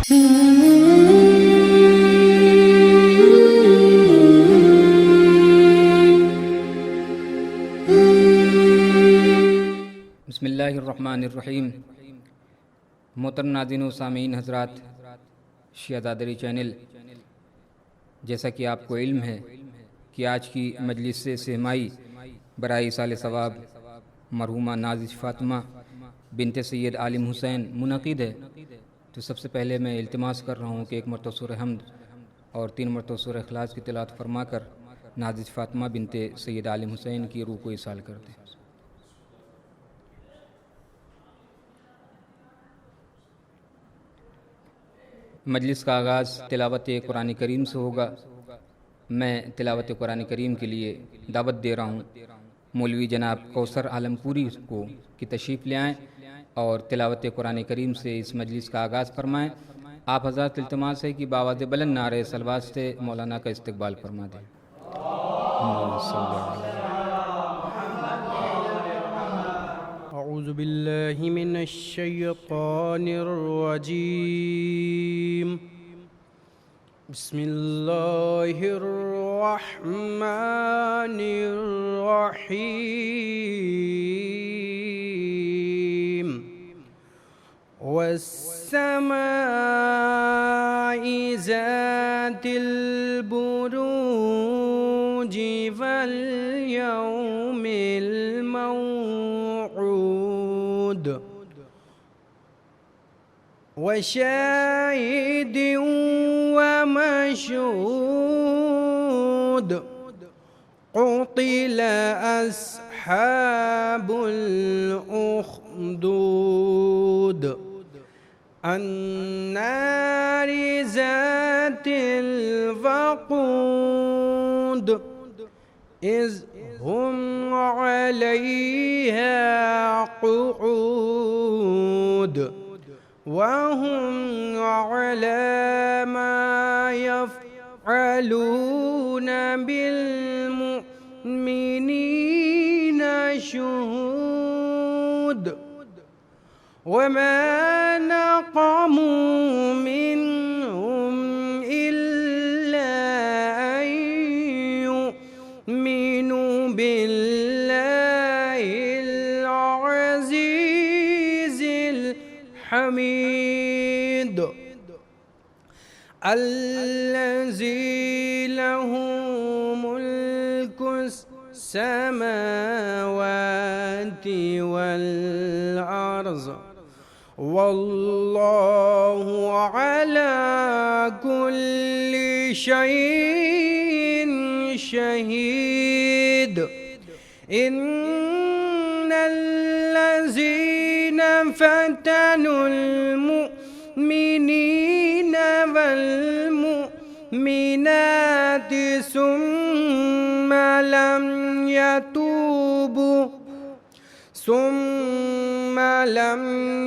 بسم اللہ الرحمن الرحیم۔ محترم ناظرین و سامعین حضرات، شیعہ زادری چینل، جیسا کہ آپ کو علم ہے کہ آج کی مجلس سے سہمائی برائے ایصال ثواب مرحومہ نازش فاطمہ بنت سید عالم حسین منعقد ہے، تو سب سے پہلے میں التماس کر رہا ہوں کہ ایک مرتبہ سورہ حمد اور 3 مرتبہ سورہ اخلاص کی تلاوت فرما کر نازش فاطمہ بنت سید عالم حسین کی روح کو ایصال کر دیں۔ مجلس کا آغاز تلاوت قرآن کریم سے ہوگا۔ میں تلاوت قرآن کریم کے لیے دعوت دے رہا ہوں مولوی جناب کوثر عالم پوری کو کہ تشریف لے آئیں اور تلاوت قرآن کریم سے اس مجلس کا آغاز فرمائیں۔ آپ حضرات التماس ہے کہ بآواز بلند نعرہ صلوات سے مولانا کا استقبال فرما دیں۔ اعوذ باللہ من الشیطان الرجیم، بسم اللہ الرحمن الرحیم، والسماء ذات البروج واليوم الموعود وشاهد ومشهود، قتل أصحاب الأخدود النار ذات الوقود، إذ هم عليها قعود وهم على ما يفعلون بالمؤمنين شهود، وما نقموا منهم إلا أن يؤمنوا بالله العزيز الحميد الذي له ملك السماوات والأرض والله على كل شيء شهيد، إن الذين فتنوا المؤمنين والمؤمنات ثم لم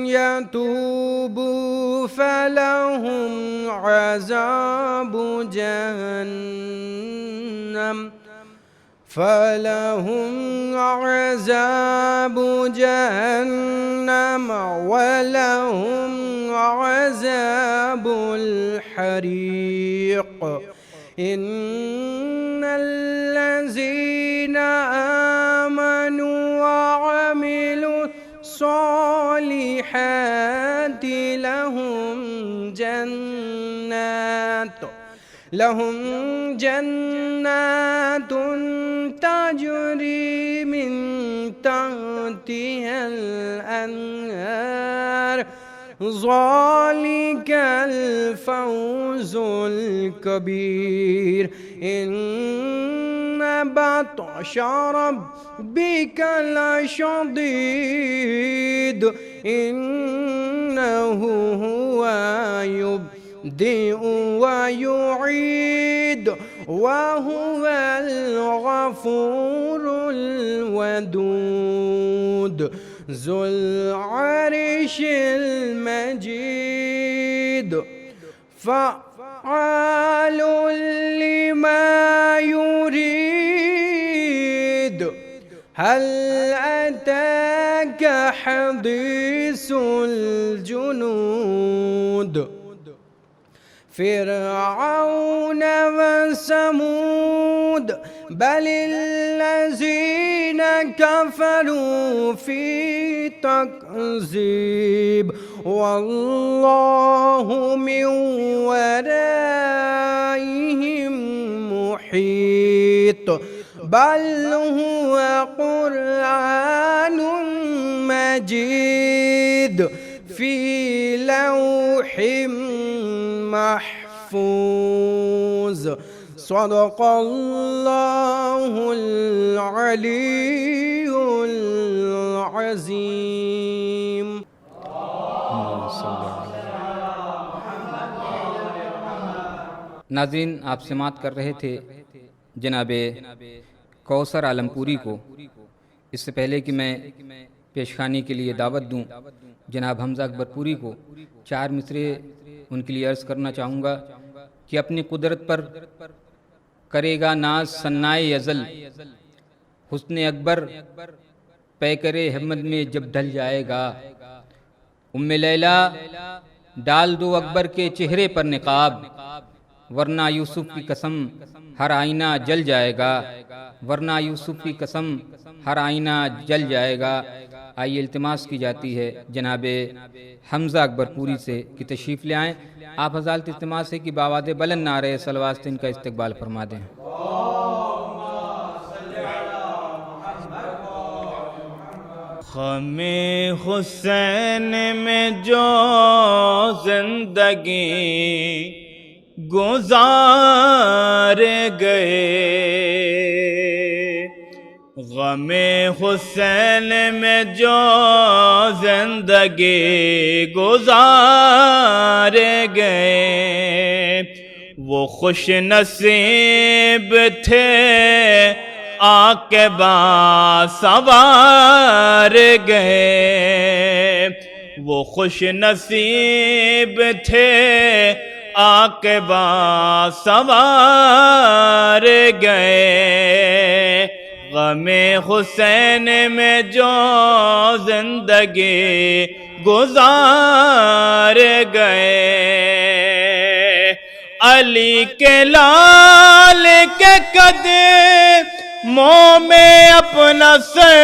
يتوبوا فلهم عذاب جهنم ولهم عذاب الحريق، إن الذين آمنوا وعملوا الصالحات لهم جنات تجري من تحتها الأنهار، ذلك الفوز الكبير، إن بطش ربك لشديد، إنه هو يبدئ ويعيد وهو الغفور الودود ذو العرش المجيد، فعال لما يريد، هل أتاك حديث الجنود فرعون وثمود بل الذين كفروا في تكذيب والله من ورائهم محيط بل هو قرآن مجيد في لوح محفوظ صدق الله العلي العظيم. ناظرین، آپ سماعت کر رہے تھے جناب کوثر عالمپوری کو. اس سے پہلے کہ میں پیشخانی کے لیے دعوت دوں جناب حمزہ اکبر پوری کو، 4 مصرے ان کے لیے عرض کرنا چاہوں گا کہ اپنی قدرت پر کرے گا ناز ثنائے ازل، حسن اکبر پیکر احمد میں جب ڈھل جائے گا. ام لیلا ڈال دو اکبر کے چہرے پر نقاب، ورنہ یوسف کی قسم ہر آئینہ جل جائے گا، ورنہ یوسف کی قسم ہر آئینہ جل جائے گا. آئیے التماس کی جاتی ہے جناب حمزہ اکبر پوری سے کہ تشریف لے آئیں. آپ حضرات التماس ہے کہ بآواد بلند نعرہ صلوات سے ان کا استقبال فرما دیں. غم حسین میں جو زندگی گزار گئے، غم حسین میں جو زندگی گزار گئے، وہ خوش نصیب تھے آکے سوار گئے، وہ خوش نصیب تھے آکے سوار گئے. غم حسین میں جو زندگی گزار گئے، علی کے لال کے قدموں میں اپنا سر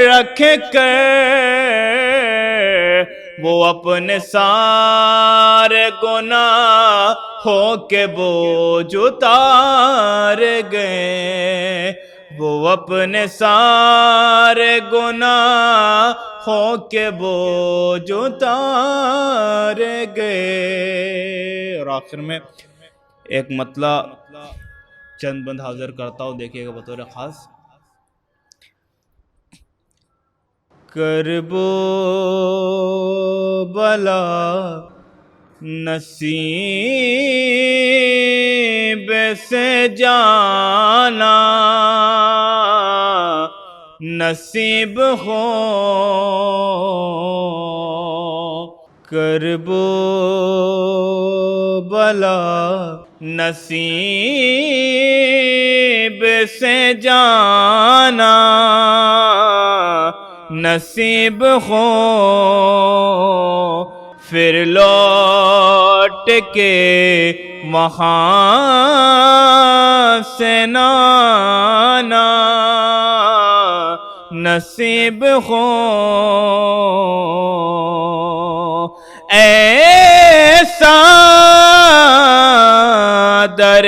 رکھ کر وہ اپنے سارے گناہوں کے بوجھ اتار گئے، وہ اپنے سارے گناہوں کے بوجھ اتار گئے. اور آخر میں ایک مطلع چند بند حاضر کرتا ہوں، دیکھیے گا بطور خاص. کرب و بلا نصیب سے جانا نصیب ہو، کرب و بلا نصیب سے جانا نصیب ہو، پھر لوٹ کے وہاں سے نانا نصیب ہو. ایسا در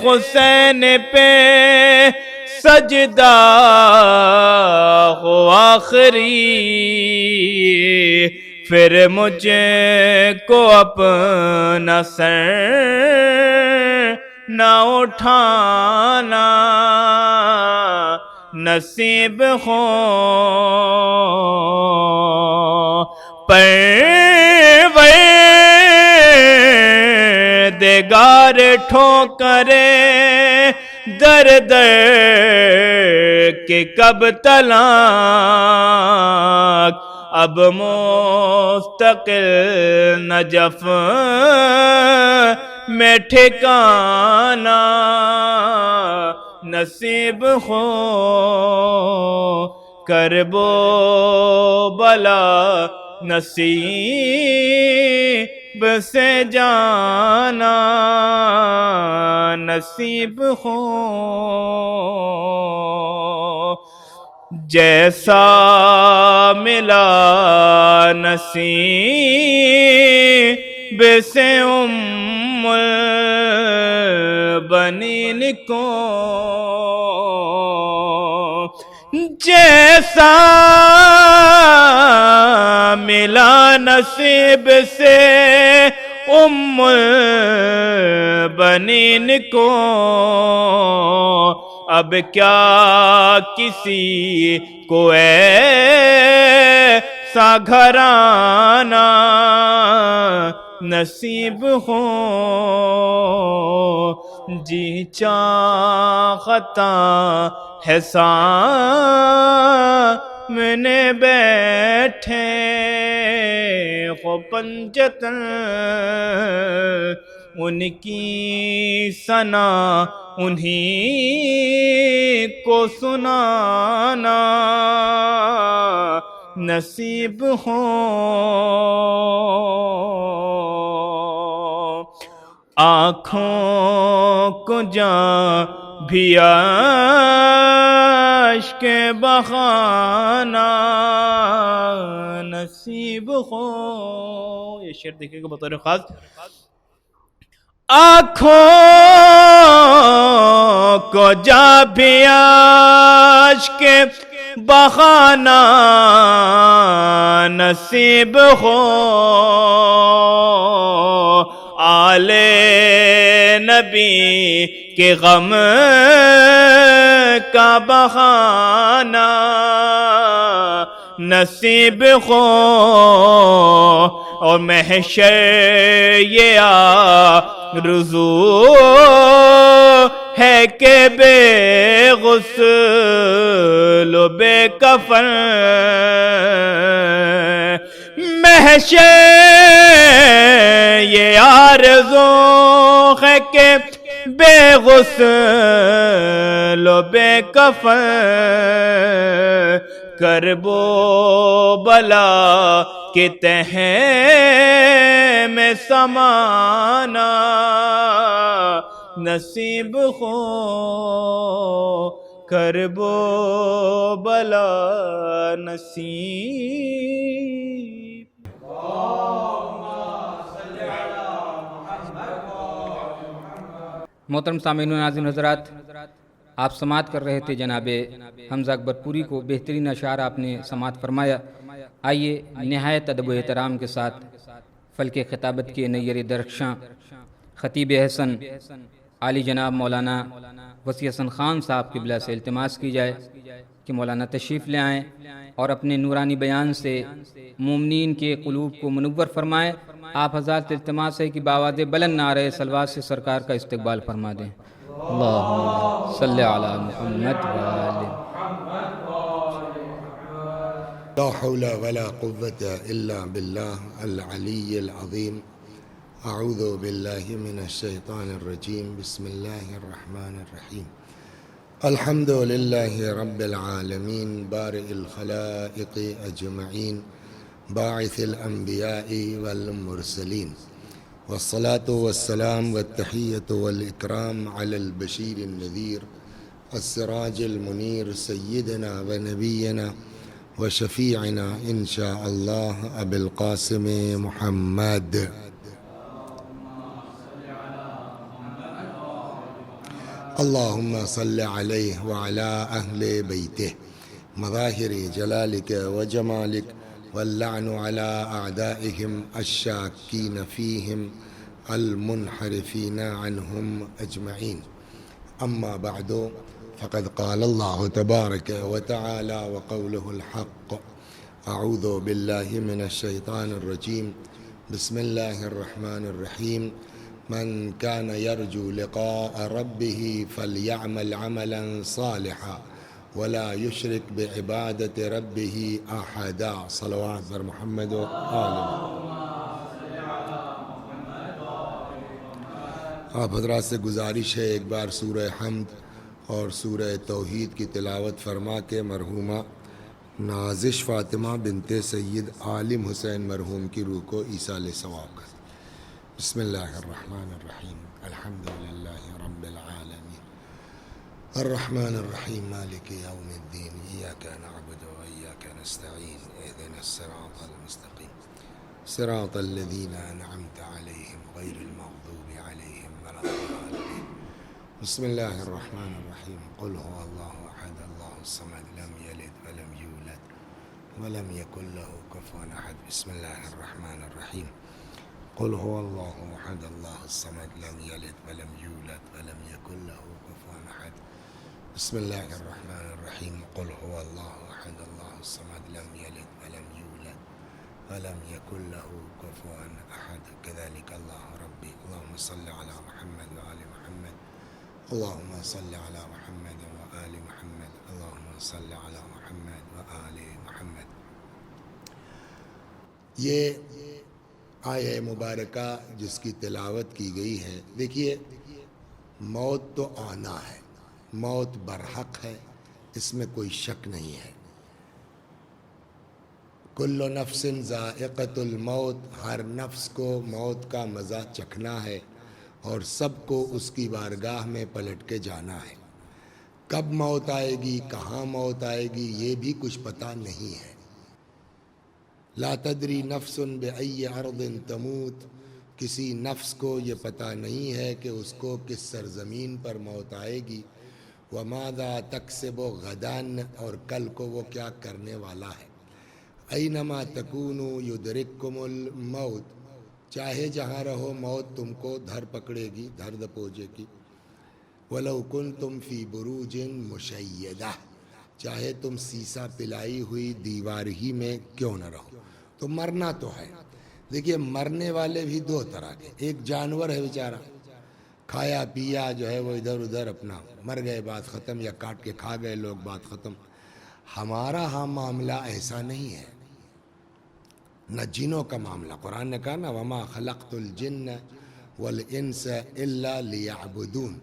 حسین پہ سجدہ ہو آخری، پھر مجھ کو اپنا سر نہ اٹھانا نصیب ہو. پروردگار ٹھوکرے در در کے کب تلاک، اب مستقل نجف میں ٹھکانا نصیب ہو، کرب و بلا نصیب سے جانا نصیب ہو، جیسا ملا نصیب سے البنین کو، جیسا ملا نصیب سے البنین کو، اب کیا کسی کو ایسا گھرانہ نصیب ہو، جی چاہتا ہے سامنے بیٹھے ہو پنجتن، ان کی ثنا انہی کو سنانا نصیب ہو، آنکھوں کو جاں بھی اشک بہانا نصیب ہو، یہ شعر دیکھیں گے بطور خاص، آنکھوں کو جا بھی اشک بہانا نصیب ہو، آل نبی کے غم کا بہانا نصیب ہو، اور محشر یہ آرزو ہے کہ بے غسل و بے کفن، محشر یہ آرزو ہے کہ بے غسل و بے کفن، کرب و بلا کے تہہ میں سمانا نصیب ہو، کرب و بلا نصیب۔ محترم سامعین و ناظرین حضرات، آپ سماعت کر رہے تھے جناب حمزہ اکبر پوری کو، بہترین اشعار آپ نے سماعت فرمایا۔ آئیے نہایت ادب و احترام کے ساتھ فلک خطابت کے نیر درخشاں خطیب حسن عالی جناب مولانا وسیع حسن خان صاحب قبلہ سے التماس کی جائے کہ مولانا تشریف لے آئیں اور اپنے نورانی بیان سے مومنین کے قلوب کو منور فرمائیں۔ آپ حضرات التماس ہے کہ بآواز بلند نعرہ صلوات سے سرکار کا استقبال فرما دیں۔ اللہم صلی علی محمد وآلہ۔ لا حول ولا قوة إلا بالله العلي العظيم، أعوذ بالله من الشيطان الرجيم، بسم الله الرحمن الرحيم، الحمد لله رب العالمين، بارئ الخلائق أجمعين، باعث الأنبياء والمرسلين، والصلاة والسلام والتحية والإكرام على البشير النذير السراج المنير سيدنا ونبينا وشفيعنا إن شاء الله أبي القاسم محمد۔ اللهم صل عليه وعلى أهل بيته مظاهر جلالك وجمالك، واللعن على أعدائهم الشاكين فيهم المنحرفين عنهم أجمعين، أما بعد، فقد قال الله تبارك وتعالى وقوله الحق، أعوذ بالله من الشيطان الرجيم، بسم الله الرحمن الرحيم، من كان يرجو لقاء ربه فليعمل عملا صالحا ولا يشرك بعبادة ربه أحدا، صلوات بر محمد و آل۔ آپ حضرات سے گزارش ہے ایک بار سورہ حمد اور سورہ توحید کی تلاوت فرما کے مرحومہ نازش فاطمہ بنت سید عالم حسین مرحوم کی روح کو ایصال ثواب کا۔ بسم الله الرحمن الرحيم الحمد لله رب العالمين الرحمن الرحيم مالك يوم الدين إياك نعبد وإياك نستعين اهدنا الصراط المستقيم صراط الذين أنعمت عليهم غير المغضوب عليهم ولا الضالين بسم الله الرحمن الرحيم قل هو الله أحد الله الصمد لم يلد ولم يولد ولم يكن له كفوا أحد بسم الله الرحمن الرحيم قل هو الله أحد الله الصمد لم يلد ولم يولد ولم يكن له كفوا أحد بسم الله الرحمن الرحيم قل هو الله أحد الله الصمد لم يلد ولم يولد ولم يكن له كفوا أحد كذلك الله ربي اللهم صل على محمد وآل محمد اللهم صل على محمد وآل محمد اللهم صل على محمد وآل محمد. یہ آیہ مبارکہ جس کی تلاوت کی گئی ہے، دیکھیے موت تو آنا ہے، موت برحق ہے، اس میں کوئی شک نہیں ہے. کل نفس ذائقۃ الموت، ہر نفس کو موت کا مزہ چکھنا ہے اور سب کو اس کی بارگاہ میں پلٹ کے جانا ہے. کب موت آئے گی، کہاں موت آئے گی، یہ بھی کچھ پتہ نہیں ہے. لا تدری نفس بأی ارض تموت، کسی نفس کو یہ پتہ نہیں ہے کہ اس کو کس سرزمین پر موت آئے گی. وماذا تکسب غدا، اور کل کو وہ کیا کرنے والا ہے. اینما تکونوا یدرککم الموت، چاہے جہاں رہو موت تم کو دھر پکڑے گی، دھر دبوچے گی. ولو کنتم فی بروج مشیدہ، چاہے تم سیسا پلائی ہوئی دیوار ہی میں کیوں نہ رہو، تو مرنا تو ہے. دیکھیے مرنے والے بھی دو طرح کے، ایک جانور ہے بیچارہ، کھایا پیا جو ہے وہ ادھر ادھر اپنا مر گئے، بات ختم، یا کاٹ کے کھا گئے لوگ، بات ختم. ہمارا ہاں معاملہ ایسا نہیں ہے، نہ جنوں کا معاملہ. قرآن نے کہا نا وما خلقت الجن والانس الا لیعبدون،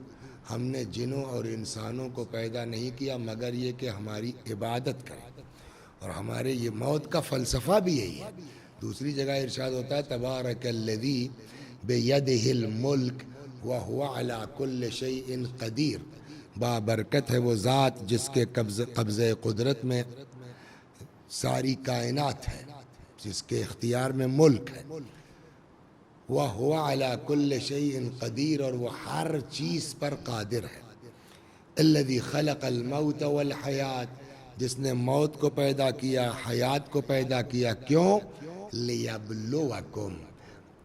ہم نے جنوں اور انسانوں کو پیدا نہیں کیا مگر یہ کہ ہماری عبادت کریں. اور ہمارے یہ موت کا فلسفہ بھی یہی ہے. دوسری جگہ ارشاد ہوتا ہے تبارک الذی بیدہ الملک وہو علی کل شیء قدیر، بابرکت ہے وہ ذات جس کے قبضہ قدرت میں ساری کائنات ہے، جس کے اختیار میں ملک ہے. وَهُوَ عَلَى كُلِّ شَيْءٍ قَدِيرٌ، اور وہ ہر چیز پر قادر ہے. الَّذِي خَلَقَ الْمَوْتَ وَالْحَيَاةَ، جس نے موت کو پیدا کیا، حیات کو پیدا کیا. کیوں؟ لِيَبْلُوَكُمْ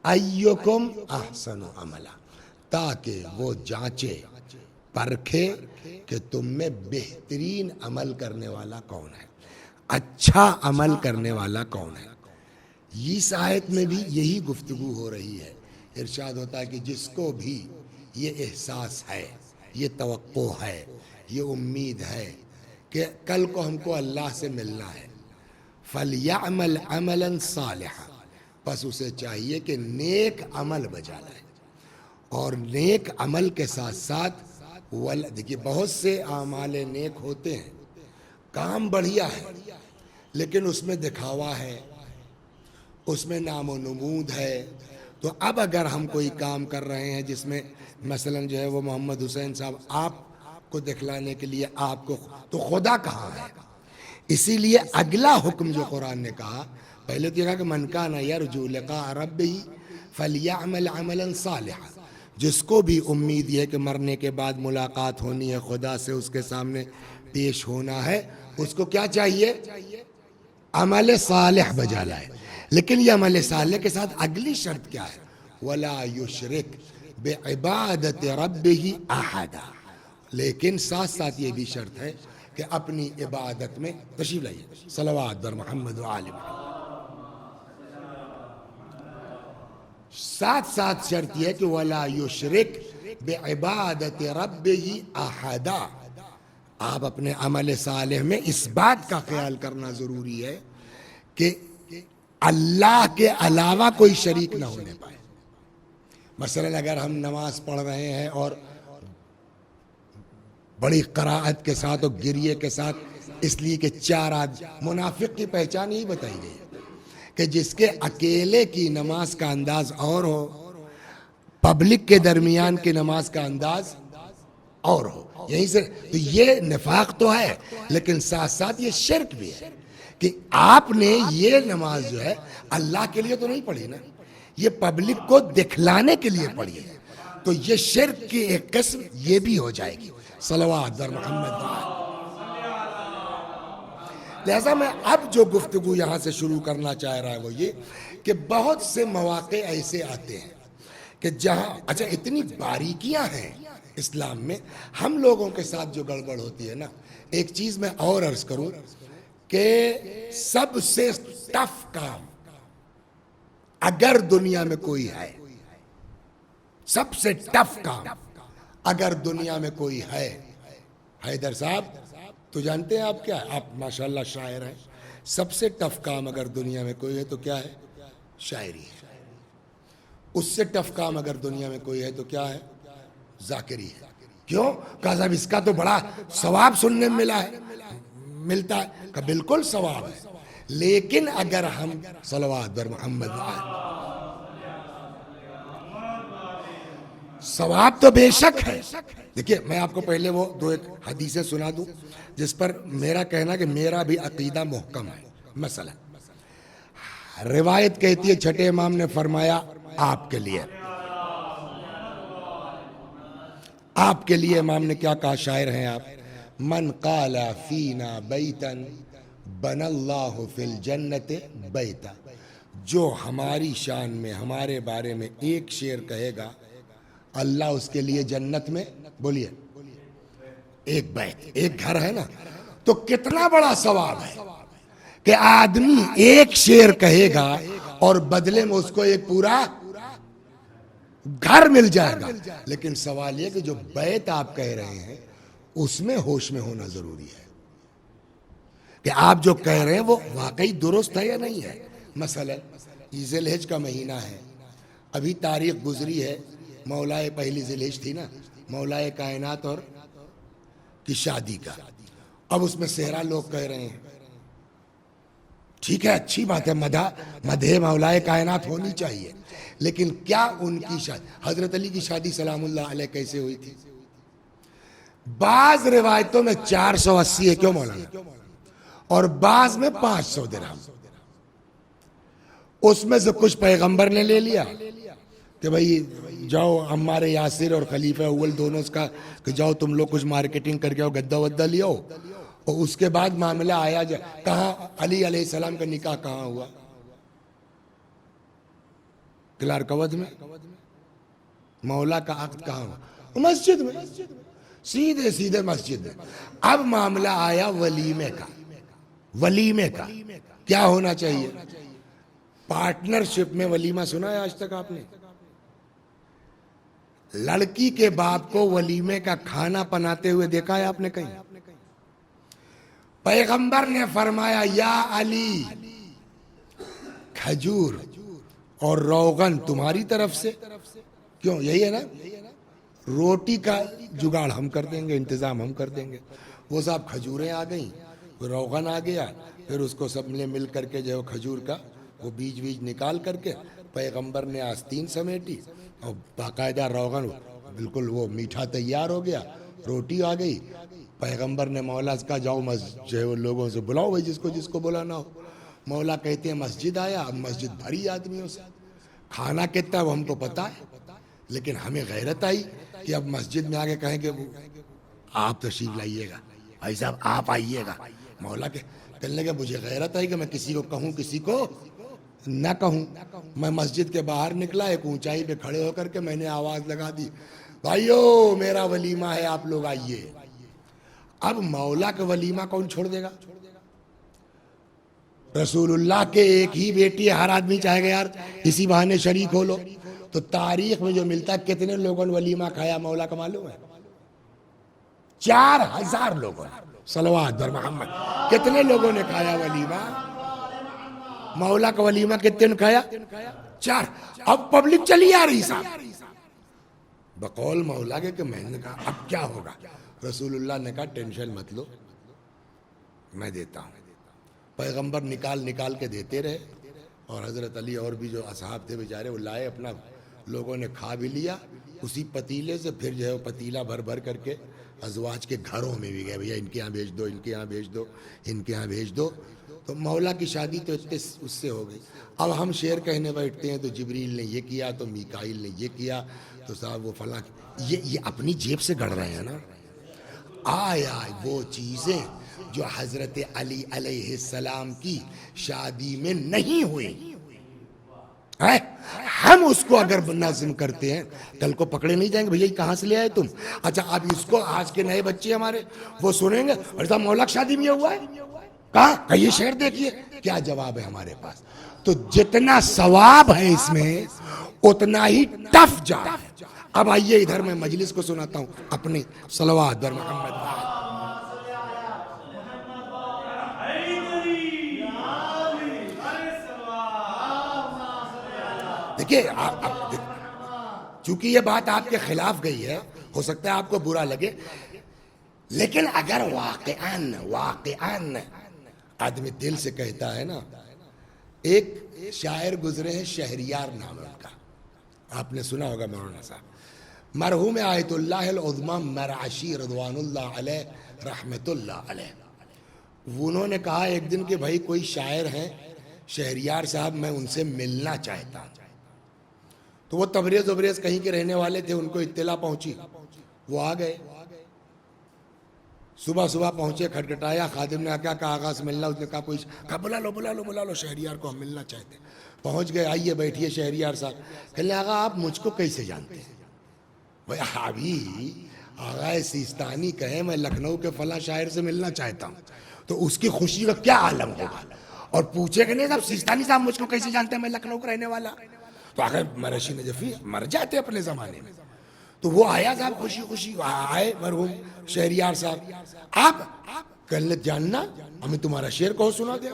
أَيُّكُمْ أَحْسَنُ عَمَلًا، تاکہ وہ جانچے، پرکھے کہ تم میں بہترین عمل کرنے والا کون ہے، اچھا عمل کرنے والا کون ہے. اس آیت میں بھی یہی گفتگو ہو رہی ہے. ارشاد ہوتا ہے کہ جس کو بھی یہ احساس ہے، یہ توقع ہے، یہ امید ہے کہ کل کو ہم کو اللہ سے ملنا ہے، فَلْيَعْمَلْ عَمَلًا صَالِحًا، بس اسے چاہیے کہ نیک عمل بجا لائے. اور نیک عمل کے ساتھ ساتھ دیکھیے بہت سے اعمال نیک ہوتے ہیں، کام بڑھیا ہے لیکن اس میں دکھاوا ہے، اس میں نام و نمود ہے. تو اب اگر ہم کوئی کام کر رہے ہیں جس میں مثلا جو ہے وہ محمد حسین صاحب آپ کو دکھلانے کے لیے آپ کو، تو خدا کہاں ہے؟ اسی لیے اگلا حکم جو قرآن نے کہا، پہلے تو یہ کہا کہ من کان یرجو لقاء ربہ فلیعمل عملا صالحا، جس کو بھی امید یہ ہے کہ مرنے کے بعد ملاقات ہونی ہے خدا سے، اس کے سامنے پیش ہونا ہے، اس کو کیا چاہیے؟ عمل صالح بجا لائے. لیکن یہ عمل صالح کے ساتھ اگلی شرط کیا ہے؟ وَلَا يُشْرِكْ بِعِبَادَةِ رَبِّهِ أَحَدًا، لیکن ساتھ ساتھ یہ بھی شرط ہے کہ اپنی عبادت میں تشریف لائیے، صلوات بر محمد وآل محمد. ساتھ ساتھ شرط یہ کہ وَلَا يُشْرِكْ بِعِبَادَةِ رَبِّهِ أَحَدًا، آپ اپنے عمل صالح میں اس بات کا خیال کرنا ضروری ہے کہ اللہ کے علاوہ کوئی شریک نہ ہونے پائے. مثلا اگر ہم نماز پڑھ رہے ہیں اور بڑی قرائت کے ساتھ اور گریے کے ساتھ، اس لیے کہ چار منافق کی پہچان ہی بتائی گئی کہ جس کے اکیلے کی نماز کا انداز اور ہو پبلک کے درمیان کی نماز کا انداز اور ہو. یہیں سے تو یہ نفاق تو ہے، لیکن ساتھ ساتھ یہ شرک بھی ہے کہ آپ نے یہ نماز جو ہے اللہ کے لیے تو نہیں پڑھی نا، یہ پبلک کو دکھلانے کے لیے پڑھی ہے، تو یہ شرک کی ایک قسم یہ بھی ہو جائے گی. صلوات بر محمد. لہذا میں اب جو گفتگو یہاں سے شروع کرنا چاہ رہا ہے وہ یہ کہ بہت سے مواقع ایسے آتے ہیں کہ جہاں اچھا اتنی باریکیاں ہیں اسلام میں، ہم لوگوں کے ساتھ جو گڑبڑ ہوتی ہے نا. ایک چیز میں اور عرض کروں کہ سب سے ٹف کام اگر دنیا میں کوئی ہے، سب سے ٹف کام اگر دنیا میں کوئی ہے، حیدر صاحب تو جانتے ہیں آپ کیا ہے؟ آپ ماشاءاللہ شاعر ہیں. سب سے ٹف کام اگر دنیا میں کوئی ہے تو کیا ہے؟ شاعری ہے. اس سے ٹف کام اگر دنیا میں کوئی ہے تو کیا ہے؟ ذاکری ہے. کیوں؟ کہ صاحب اس کا تو بڑا ثواب سننے میں ملتا ہے. کہ بالکل ثواب ہے، لیکن اگر ہم صلوات بر محمد، ثواب تو بے شک ہے. دیکھیے میں آپ کو پہلے وہ دو ایک حدیثیں سنا دوں جس پر میرا کہنا کہ میرا بھی عقیدہ محکم ہے. مثلا روایت کہتی ہے چھٹے امام نے فرمایا آپ کے لیے، آپ کے لیے امام نے کیا کہا؟ شاعر ہیں آپ. من قال فینا بیتا بن اللہ فی الجنت بیتا، جو ہماری شان میں ہمارے بارے میں ایک شعر کہے گا اللہ اس کے لیے جنت میں، بولیے، ایک بیت، ایک گھر ہے نا. تو کتنا بڑا ثواب ہے کہ آدمی ایک شعر کہے گا اور بدلے میں اس کو ایک پورا گھر مل جائے گا. لیکن سوال یہ کہ جو بیت آپ کہہ رہے ہیں اس میں ہوش میں ہونا ضروری ہے کہ آپ جو کہہ رہے ہیں وہ واقعی درست ہے یا نہیں ہے. مثلا ذی الحج کا مہینہ ہے، ابھی تاریخ گزری ہے، مولائے پہلی ذی الحج تھی نا، مولائے کائنات اور کی شادی کا. اب اس میں صحرا لوگ کہہ رہے ہیں ٹھیک ہے، اچھی بات ہے، مدح مولائے کائنات ہونی چاہیے، لیکن کیا ان کی شادی حضرت علی کی شادی سلام اللہ علیہ کیسے ہوئی تھی؟ بعض روایتوں میں 480 ہے، کیوں مولانا، اور بعض میں 500 درہم. اس میں سے کچھ پیغمبر نے لے لیا کہ بھائی جاؤ عمار یاسر اور خلیفہ اول دونوں کا کہ جاؤ تم لوگ کچھ مارکیٹنگ کر کے آؤ، گدہ ودہ لیاؤ. اور اس کے بعد معاملہ آیا کہاں علی علیہ السلام کا نکاح کہاں ہوا؟ کلارک ودھ میں. مولا کا عقد کہاں ہوا؟ مسجد میں، سیدھے سیدھے مسجد میں. اب معاملہ آیا ولیمے کا. ولیمے کا کیا ہونا چاہیے؟ پارٹنرشپ میں ولیمہ سنا ہے آج تک آپ نے؟ لڑکی کے باپ کو ولیمے کا کھانا بناتے ہوئے دیکھا ہے آپ نے کہیں؟ پیغمبر نے فرمایا یا علی کھجور اور روغن تمہاری طرف سے. کیوں؟ یہی ہے نا، روٹی کا جگاڑ ہم کر دیں گے، انتظام ہم کر دیں گے. وہ صاحب کھجوریں آ گئیں، روغن آ گیا، پھر اس کو سب نے مل کر کے جو کھجور کا وہ بیج نکال کر کے پیغمبر نے آستین سمیٹی اور باقاعدہ روغن بالکل وہ میٹھا تیار ہو گیا، روٹی آ گئی. پیغمبر نے مولا کا جاؤ جو لوگوں سے بلاؤ بھائی جس کو بلانا ہو. مولا کہتے ہیں مسجد آیا، اب مسجد بھری آدمیوں سے. کھانا کتنا وہ ہم کو پتا ہے، لیکن ہمیں غیرت آئی کہ اب مسجد میں آگے کہیں کہ آپ تشریف لائیے گا، بھائی صاحب آپ آئیے گا. مولا کے کہنے لگے مجھے غیرت آئی کہ میں کسی کو کہوں کسی کو نہ کہوں. میں مسجد کے باہر نکلا، ایک اونچائی پہ کھڑے ہو کر کے میں نے آواز لگا دی بھائیو میرا ولیمہ ہے آپ لوگ آئیے. اب مولا کا ولیمہ کون چھوڑ دے گا؟ رسول اللہ کے ایک ہی بیٹی ہے، ہر آدمی چاہے گا یار اسی بہانے شریک ہو لو. تو تاریخ میں جو ملتا ہے کتنے لوگوں نے ولیمہ کھایا مولا کا معلوم ہے؟ 4000 لوگوں نے. صلوات بر محمد. کتنے لوگوں نے کھایا ولیمہ؟ مولا کا ولیمہ کتنے نے کھایا؟ 4. اب پبلک چلی آ رہی صاحب بقول مولا کے کہ میں نے کہا اب کیا ہوگا؟ رسول اللہ نے کہا ٹینشن مت لو میں دیتا ہوں. پیغمبر نکال کے دیتے رہے، اور حضرت علی اور بھی جو اصحاب تھے بیچارے وہ لائے اپنا لوگوں نے کھا بھی لیا اسی پتیلے سے، پھر جو ہے وہ پتیلا بھر بھر کر کے ازواج کے گھروں میں بھی گئے، بھیا ان کے یہاں بھیج دو، ان کے یہاں بھیج دو، ان کے یہاں بھیج دو۔ تو مولا کی شادی تو اتنے اس سے ہو گئی۔ اب ہم شعر کہنے بیٹھتے ہیں تو جبریل نے یہ کیا، تو میکائیل نے یہ کیا، تو صاحب وہ فلاں، یہ اپنی جیب سے گڑھ رہے ہیں نا۔ آیا وہ چیزیں جو حضرت علی علیہ السلام کی شادی میں نہیں ہوئی، ہم اس کو اگر نظم کرتے ہیں کل کو پکڑے نہیں جائیں گے، بھیا کہاں سے لے آئے تم؟ اچھا اب اس کو آج کے نئے بچے ہمارے وہ سنیں گے اور صاحب مولا کی شادی میں ہوا ہے، کہاں یہ شعر دیکھیے، کیا جواب ہے ہمارے پاس؟ تو جتنا ثواب ہے اس میں اتنا ہی ٹف جا ہے۔ اب آئیے ادھر میں مجلس کو سناتا ہوں اپنی صلوات بر محمد۔ دیکھیے چونکہ یہ بات آپ کے خلاف گئی ہے، ہو سکتا ہے آپ کو برا لگے، لیکن اگر واقعاً آدمی دل سے کہتا ہے نا، ایک شاعر گزرے ہیں شہریار نام ان کا، آپ نے سنا ہوگا مولانا صاحب، مرحوم آیت اللہ العظمی مرعشی رضوان اللہ علیہ رحمت اللہ علیہ، انہوں نے کہا ایک دن کہ بھائی کوئی شاعر ہیں شہریار صاحب، میں ان سے ملنا چاہتا ہوں۔ تو وہ تبریز کہیں کے رہنے والے تھے، ان کو اطلاع پہنچی، وہ آ گئے، صبح پہنچے، کھٹکھٹایا، خادم نے کیا کہا آغا سے ملنا، اس نے کہا کوئی، کہا بلا لو شہریار کو، ہم ملنا چاہتے ہیں۔ پہنچ گئے، آئیے بیٹھیے شہریار صاحب، کہنے آغا آپ مجھ کو کیسے جانتے ہیں؟ بھائی ابھی آغا سیستانی کہے میں لکھنؤ کے فلاں شاعر سے ملنا چاہتا ہوں تو اس کی خوشی کا کیا عالم ہوگا، اور پوچھے کہ نہیں صاحب سیستانی صاحب مجھ کو کیسے جانتے ہیں، میں لکھنؤ کا رہنے والا، تو آخر مرشی نجفی مر جاتے اپنے زمانے میں۔ تو وہ آیا صاحب خوشی آئے مرحوم شہریار صاحب، آپ کل جاننا ہمیں تمہارا شعر کہو سنا دیا۔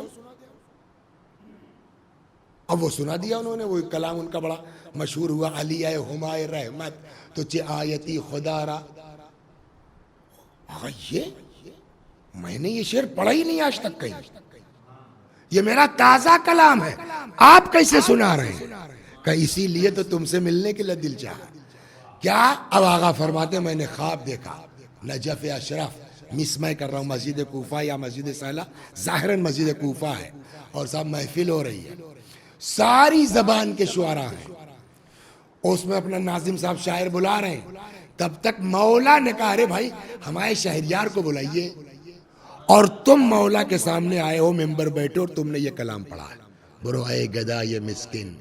اب وہ سنا دیا انہوں نے، وہ کلام ان کا بڑا مشہور ہوا، علی اے ہمائے رحمت تجھے آیتی خدا را۔ یہ میں نے یہ شعر پڑھا ہی نہیں آج تک کہیں، یہ میرا تازہ کلام ہے، آپ کیسے سنا رہے ہیں؟ کہ اسی لیے تو تم سے ملنے کے لیے دل چاہا۔ کیا؟ اب آغا فرماتے میں نے خواب دیکھا، نجف اشرف، مس میں کر رہا ہوں مسجد کوفہ یا مسجد سہلہ، ظاہراً مسجد کوفہ ہے، اور صاحب محفل ہو رہی ہے، ساری زبان کے شعراء ہیں، اس میں اپنا ناظم صاحب شاعر بلا رہے ہیں، تب تک مولا نے کہا ارے بھائی ہمارے شہریار کو بلائیے، اور تم مولا کے سامنے آئے ہو، ممبر بیٹھے اور تم نے یہ کلام پڑھا ہے، برو اے گدا یہ مسکن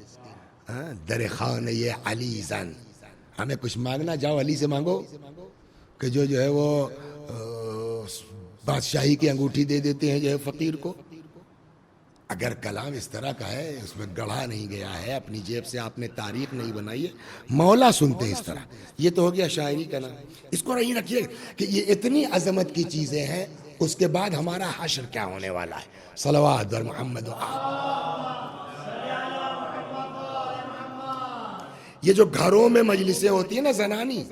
در خان یہ علی زن، ہمیں کچھ مانگنا جاؤ علی سے مانگو، کہ جو ہے وہ بادشاہی کی انگوٹھی دے دیتے ہیں جو ہے فقیر کو۔ اگر کلام اس طرح کا ہے، اس میں گڑھا نہیں گیا ہے، اپنی جیب سے آپ نے تاریخ نہیں بنائی ہے، مولا سنتے ہیں اس طرح، یہ تو ہو گیا شاعری کا نام۔ اس کو نہیں رکھیے کہ یہ اتنی عظمت کی چیزیں ہیں، اس کے بعد ہمارا حشر کیا ہونے والا ہے۔ صلوات بر محمد و یہ جو گھروں میں مجلسیں ہوتی ہیں نا زنانی،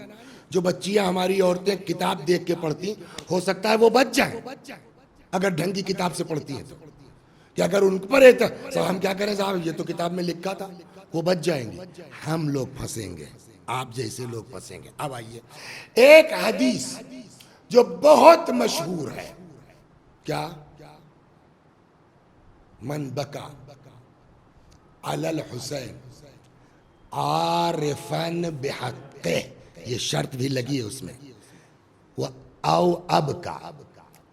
جو بچیاں ہماری عورتیں کتاب دیکھ کے پڑھتی، ہو سکتا ہے وہ بچ جائیں اگر ڈھنگ کی کتاب سے پڑھتی ہیں تو، کہ اگر ان پر ہے تو ہم کیا کریں صاحب یہ تو کتاب میں لکھا تھا، وہ بچ جائیں گے، ہم لوگ پھنسیں گے، آپ جیسے لوگ پھنسیں گے۔ اب آئیے ایک حدیث جو بہت مشہور ہے، کیا؟ من بکا علی الحسین عارفاً بحقہ، یہ شرط بھی لگی ہے اس میں، او ابکا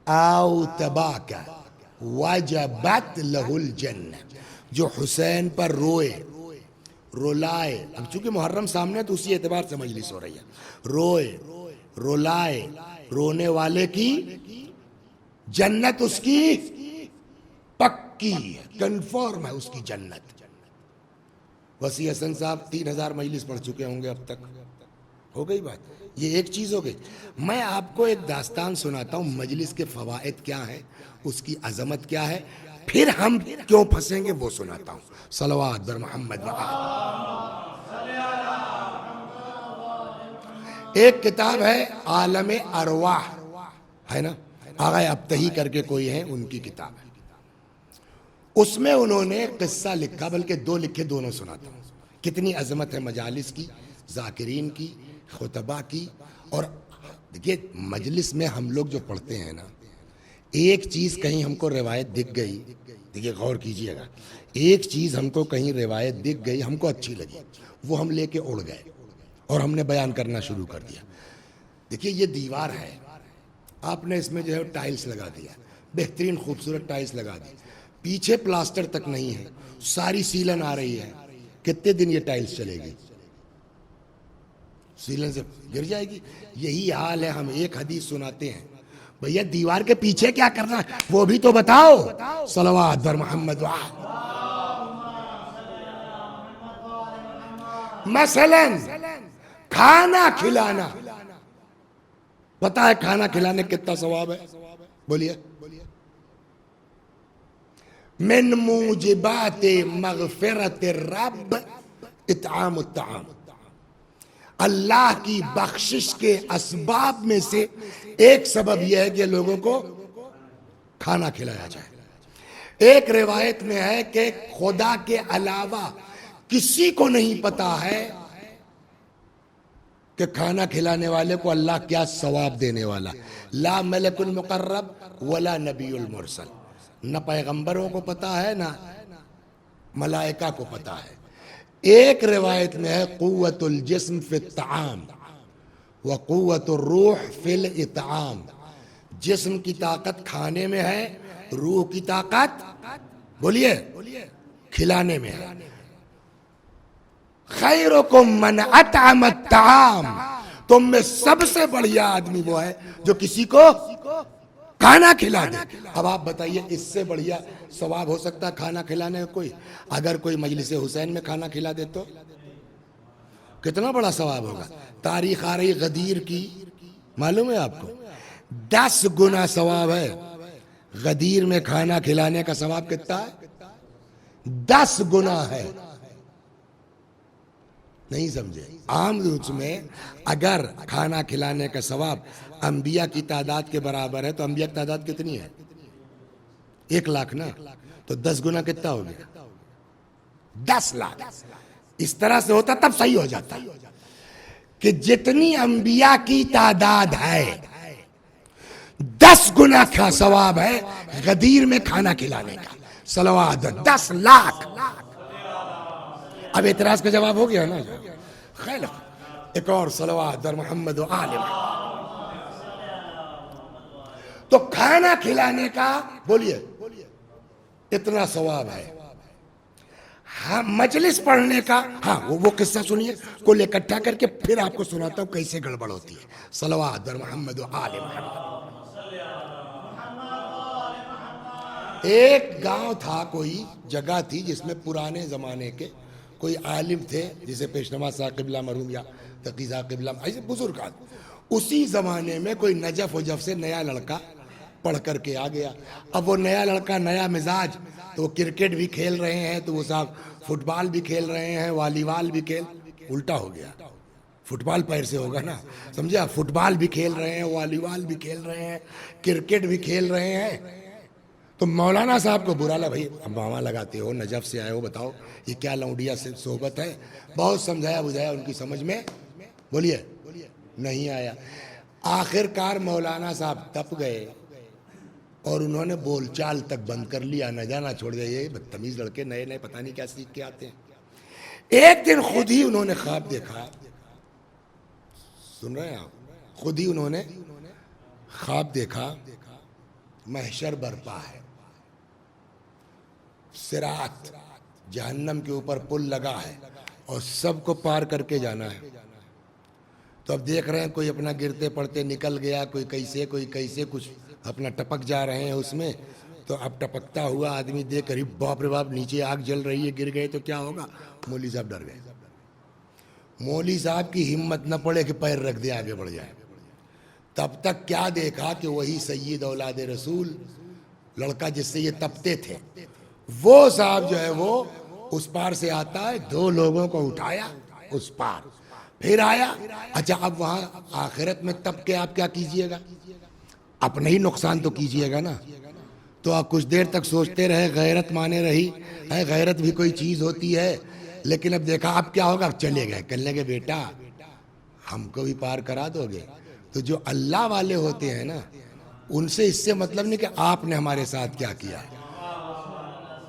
او تباکا وجبت لہ الجنہ، جو حسین پر روئے رولائے، اب چونکہ محرم سامنے تو اسی اعتبار سے مجلس ہو رہی ہے، روئے رولائے، رونے والے کی جنت اس کی پکی ہے، کنفرم ہے اس کی جنت۔ وسیع حسن صاحب 3000 مجلس پڑھ چکے ہوں گے اب تک، ہو گئی بات، یہ ایک چیز ہو گئی۔ میں آپ کو ایک داستان سناتا ہوں، مجلس کے فوائد کیا ہیں، اس کی عظمت کیا ہے، پھر ہم کیوں پھنسیں گے وہ سناتا ہوں۔ صلوات بر محمد و آل۔ ایک کتاب ہے عالم ارواح، ہے نا، آغا ابتہی کر کے کوئی ہیں، ان کی کتاب ہے، اس میں انہوں نے قصہ لکھا، بلکہ 2 لکھے، دونوں سناتا ہوں۔ کتنی عظمت ہے مجالس کی، ذاکرین کی، خطبہ کی. اور دیکھیے مجلس میں ہم لوگ جو پڑھتے ہیں نا، ایک چیز کہیں ہم کو روایت دکھ گئی، دیکھیے غور کیجئے گا، ایک چیز ہم کو کہیں روایت دکھ گئی، ہم کو اچھی لگی، وہ ہم لے کے اڑ گئے اور ہم نے بیان کرنا شروع کر دیا. دیکھیے یہ دیوار ہے، آپ نے اس میں جو ہے ٹائلز لگا دیا، بہترین خوبصورت ٹائلز لگا دی، پیچھے پلاسٹر تک نہیں ہے، ساری سیلن آ رہی ہے. کتنے دن یہ ٹائلز چلے گی؟ سیلن سے گر جائے گی. یہی حال ہے. ہم ایک حدیث سناتے ہیں، بھیا دیوار کے پیچھے کیا کرنا ہے وہ بھی تو بتاؤ. صلوات بر محمد. مثلا کھانا کھلانا، پتا ہے کھانا کھلانے کتنا ثواب ہے؟ بولیے. من موجبات مغفرت الرب اطعام الطعام، اللہ کی بخشش کے اسباب میں سے ایک سبب یہ ہے کہ لوگوں کو کھانا کھلایا جائے. ایک روایت میں ہے کہ خدا کے علاوہ کسی کو نہیں پتا ہے کہ کھانا کھلانے والے کو اللہ کیا ثواب دینے والا. لا ملک المقرب ولا نبی المرسل، نہ پیغمبروں کو پتا ہے نہ ملائکہ کو پتا ہے. ایک روایت میں ہے قوت الجسم فی الطعام وقوت الروح فی الاطعام، جسم کی طاقت کھانے میں ہے، روح کی طاقت بولیے کھلانے میں ہے. خیرکم من اطعم الطعام، تم میں سب سے بڑھیا آدمی وہ ہے جو کسی کو کھانا کھلا دے. اب آپ بتائیے اس سے بڑھیا ثواب ہو سکتا ہے کھانا کھلانے کا کوئی؟ اگر کوئی مجلس حسین میں کھانا کھلا دے تو کتنا بڑا ثواب ہوگا. تاریخ آ رہی غدیر کی، معلوم ہے آپ کو 10 گنا ثواب ہے. غدیر میں کھانا کھلانے کا ثواب کتنا ہے؟ 10 گنا ہے. نہیں سمجھے؟ عام روز میں اگر کھانا کھلانے کا ثواب انبیاء کی تعداد کے برابر ہے تو انبیاء کی تعداد کتنی ہے؟ 1 لاکھ نا، تو 10 گنا کتنا ہو گیا؟ 10 لاکھ. اس طرح سے ہوتا تب صحیح ہو جاتا کہ جتنی انبیاء کی تعداد ہے 10 گنا کا ثواب ہے غدیر میں کھانا کھلانے کا. صلوات 10 لاکھ. اب اعتراض کا جواب ہو گیا نا. خیر ایک اور صلوات در محمد و آل محمد. تو کھانا کھلانے کا بولیے اتنا ثواب ہے. ہاں مجلس پڑھنے کا، ہاں وہ قصہ سنیے، کل اکٹھا کر کے پھر آپ کو سناتا ہوں کیسے گڑبڑ ہوتی ہے. صلوات در محمد و آل محمد. ایک گاؤں تھا، کوئی جگہ تھی جس میں پرانے زمانے کے کوئی عالم تھے، جسے پیشنما صاحب قبلہ مرحوم یا تقی صاحب قبلہ، ایسے بزرگ آدمی. اسی زمانے میں کوئی نجف وجف سے نیا لڑکا پڑھ کر کے آ گیا. اب وہ نیا لڑکا نیا مزاج، تو وہ کرکٹ بھی کھیل رہے ہیں تو وہ صاحب فٹ بال بھی کھیل رہے ہیں، والی بال بھی الٹا ہو گیا. فٹ بال پیر سے ہوگا نا، سمجھا؟ فٹ بال بھی کھیل رہے ہیں، والی بال بھی کھیل رہے ہیں، کرکٹ بھی کھیل رہے ہیں. تو مولانا صاحب کو برا لگا، بھائی اب ماما لگاتے ہو، نجف سے آئے ہو، بتاؤ یہ کیا لونڈیا سے صحبت ہے. بہت سمجھایا بجھایا، ان کی سمجھ میں بولیے نہیں آیا. آخر کار مولانا صاحب تپ گئے اور انہوں نے بول چال تک بند کر لیا. نہ جانا چھوڑ دیا، یہ بدتمیز لڑکے نئے نئے پتہ نہیں کیا سیکھ کے آتے ہیں. ایک دن خود ہی انہوں نے خواب دیکھا، سن رہے ہیں آپ؟ خود ہی انہوں نے خواب دیکھا محشر برپا ہے، صراط جہنم کے اوپر پل لگا ہے اور سب کو پار کر کے جانا ہے. تو اب دیکھ رہے ہیں کوئی اپنا گرتے پڑتے نکل گیا، کوئی کیسے کچھ اپنا ٹپک جا رہے ہیں اس میں. تو اب ٹپکتا ہوا آدمی دیکھ کر باپ رے باپ نیچے آگ جل رہی ہے، گر گئے تو کیا ہوگا. مولوی صاحب ڈر گئے. مولوی صاحب کی ہمت نہ پڑے کہ پیر رکھ دے آگے بڑھ جائے. تب تک کیا دیکھا کہ وہی سید اولاد رسول لڑکا جس سے یہ تپتے تھے، وہ صاحب جو ہے وہ اس پار سے آتا ہے، 2 لوگوں کو اٹھایا اس پار، پھر آیا. اچھا اب وہاں آخرت میں تب کے آپ کیا کیجئے گا؟ اپنا ہی نقصان تو کیجئے گا نا. تو آپ کچھ دیر تک سوچتے رہے، غیرت مانے رہی ہے. غیرت بھی کوئی چیز ہوتی ہے، لیکن اب دیکھا اب کیا ہوگا، اب چلے گئے، کہنے لگے بیٹا ہم کو بھی پار کرا دو گے؟ تو جو اللہ والے ہوتے ہیں نا ان سے اس سے مطلب نہیں کہ آپ نے ہمارے ساتھ کیا کیا ہے،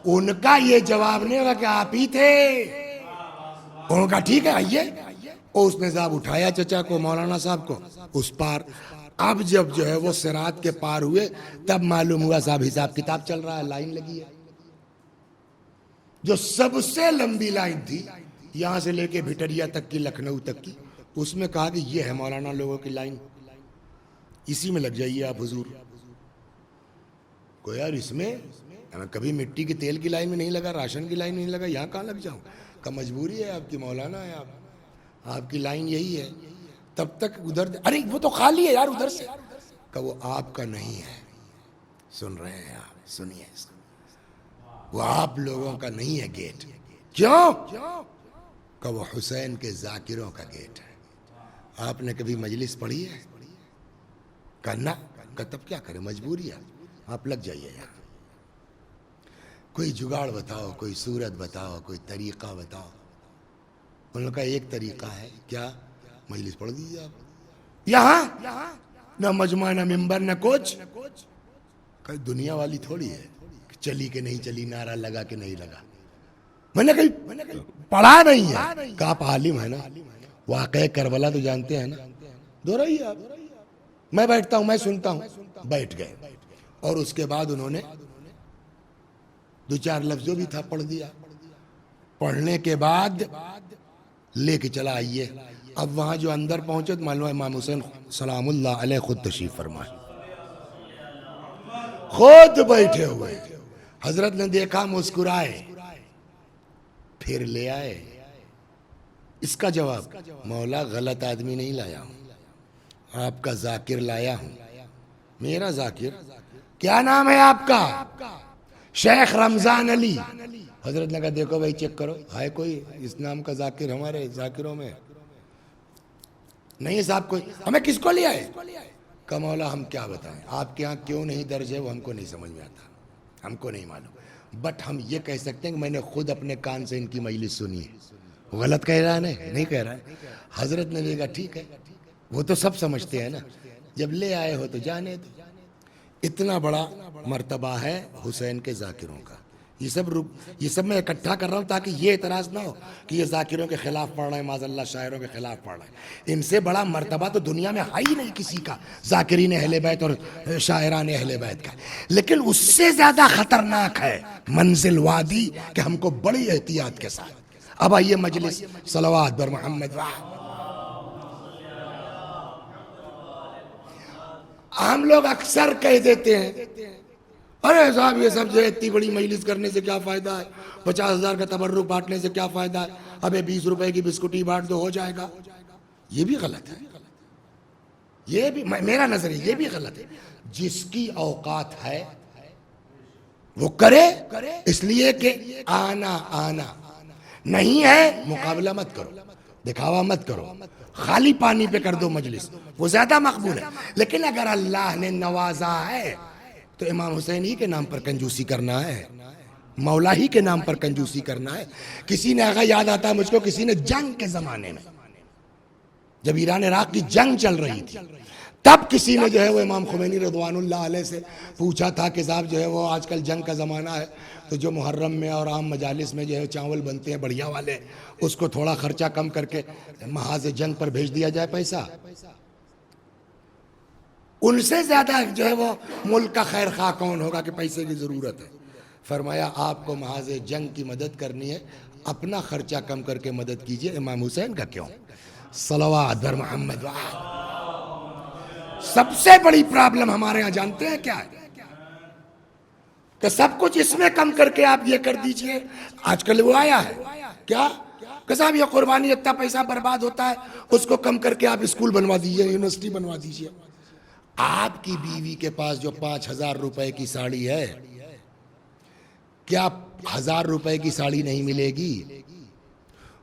ان کا یہ جواب نہیں ہوگا کہ آپ ہی تھے، ان کا ٹھیک ہے آئیے، اور اس نے صاحب اٹھایا چچا کو، مولانا صاحب کو اس پار۔ اب جب جو ہے وہ صراط کے پار ہوئے تب معلوم ہوا صاحب حساب کتاب چل رہا ہے، لائن لگی ہے، جو سب سے لمبی لائن تھی یہاں سے لے کے بھٹریا تک کی، لکھنؤ تک کی، اس میں کہا کہ یہ ہے مولانا لوگوں کی لائن، اسی میں لگ جائیے آپ حضور کو۔ یار اس میں کبھی مٹی کے تیل کی لائن میں نہیں لگا، راشن کی لائن میں نہیں لگا، یہاں کہاں لگ جاؤں؟ کا مجبوری ہے آپ کی، مولانا ہے آپ کی لائن یہی ہے۔ تب تک ادھر ارے وہ تو خالی ہے یار ادھر سے، کہ وہ آپ کا نہیں ہے، سن رہے ہیں آپ، سنیے، وہ آپ لوگوں کا نہیں ہے گیٹ، کیوں؟ کہ وہ حسین کے ذاکروں کا گیٹ ہے۔ آپ نے کبھی مجلس پڑھی ہے؟ کرنا کہ تب کیا کرے، مجبوری ہے، آپ لگ جائیے یہاں۔ کوئی جگاڑ بتاؤ، کوئی صورت بتاؤ، کوئی طریقہ بتاؤ۔ ان کا ایک طریقہ ہے، کیا؟ مجلس پڑھ دیجیے آپ یہاں، نہ مجمع نہ ممبر نہ کچھ، دنیا والی تھوڑی ہے، چلی کہ نہیں چلی، نعرہ لگا کہ نہیں لگا، میں نے کہیں پڑھا نہیں ہے، کہ آپ عالم ہے نا، واقعہ کربلا تو جانتے ہیں نا، دہرائیے آپ، میں بیٹھتا ہوں، میں سنتا ہوں، بیٹھ گئے، اور اس کے بعد انہوں نے دو چار لفظ جو بھی تھا پڑھ دیا، پڑھنے کے بعد لے کے چلا آئیے۔ اب وہاں جو اندر پہنچے تو معلوم ہے امام حسین سلام اللہ علیہ خود تشریف فرمائے، خود بیٹھے ہوئے، حضرت نے دیکھا، مسکرائے، پھر لے آئے۔ اس کا جواب، مولا غلط آدمی نہیں لایا ہوں، آپ کا ذاکر لایا ہوں، میرا ذاکر۔ کیا نام ہے آپ کا؟ شیخ رمضان علی۔ حضرت نے کہا دیکھو بھائی چیک کرو، ہے کوئی اس نام کا ذاکر ہمارے ذاکروں میں؟ نہیں صاحب کوئی۔ ہمیں کس کو لیا ہے؟ کہ مولا ہم کیا بتائیں، آپ کے ہاں کیوں نہیں درج ہے وہ ہم کو نہیں سمجھ میں آتا، ہم کو نہیں معلوم، بٹ ہم یہ کہہ سکتے ہیں کہ میں نے خود اپنے کان سے ان کی مجلس سنی ہے۔ غلط کہہ رہا ہے؟ نہیں کہہ رہا ہے۔ حضرت نے کہا ٹھیک ہے، وہ تو سب سمجھتے ہیں نا، جب لے آئے ہو تو جانے دو۔ اتنا بڑا مرتبہ ہے حسین کے ذاکروں کا۔ یہ سب میں اکٹھا کر رہا ہوں تاکہ یہ اعتراض نہ ہو کہ یہ ذاکروں کے خلاف پڑھ رہے ہیں، معاذ اللہ شاعروں کے خلاف پڑھ رہے ہیں۔ ان سے بڑا مرتبہ تو دنیا میں ہے ہی نہیں کسی کا، ذاکرین اہل بیت اور شاعران اہل بیت کا۔ لیکن اس سے زیادہ خطرناک ہے منزل وادی، کہ ہم کو بڑی احتیاط کے ساتھ۔ اب آئیے مجلس، صلوات بر محمد۔ ہم لوگ اکثر کہہ دیتے ہیں ارے صاحب یہ سب جو ہے اتنی بڑی مجلس کرنے سے کیا فائدہ ہے، 50,000 کا تبرک بانٹنے سے کیا فائدہ ہے، ابے 20 روپے کی بسکٹی بانٹ دو ہو جائے گا۔ یہ بھی غلط ہے، یہ بھی میرا نظریہ یہ بھی غلط ہے۔ جس کی اوقات ہے وہ کرے، اس لیے کہ آنا نہیں ہے، مقابلہ مت کرو، دکھاوا مت کرو، خالی پانی پہ کر دو مجلس، وہ زیادہ مقبول ہے۔ لیکن اگر اللہ نے نوازا ہے تو امام حسین ہی کے نام پر کنجوسی کرنا ہے، مولا ہی کے نام پر کنجوسی کرنا ہے۔ کسی نے آگا یاد آتا ہے مجھ کو، کسی نے جنگ کے زمانے میں جب ایران عراق کی جنگ چل رہی تھی تب کسی نے جو ہے وہ امام خمینی رضوان اللہ علیہ سے پوچھا تھا کہ صاحب جو ہے وہ آج کل جنگ کا زمانہ ہے تو جو محرم میں اور عام مجالس میں جو ہے چاول بنتے ہیں بڑھیا والے، اس کو تھوڑا خرچہ کم کر کے محاذ جنگ پر بھیج دیا جائے پیسہ۔ ان سے زیادہ جو ہے وہ ملک کا خیر خواہ کون ہوگا کہ پیسے کی ضرورت ہے؟ فرمایا آپ کو محاذ جنگ کی مدد کرنی ہے، اپنا خرچہ کم کر کے مدد کیجئے، امام حسین کا کیوں؟ صلوات بر محمد۔ سب سے بڑی پرابلم ہمارے ہاں جانتے ہیں کیا ہے؟ کہ سب کچھ اس میں کم کر کے آپ یہ کر دیجئے۔ آج کل وہ آیا ہے کیا کہ صاحب یہ قربانی اتنا پیسہ برباد ہوتا ہے، اس کو کم کر کے آپ اسکول بنوا دیجئے، یونیورسٹی بنوا دیجئے۔ آپ کی بیوی کے پاس جو 5,000 روپے کی ساڑی ہے، کیا 1,000 روپے کی ساڑی نہیں ملے گی؟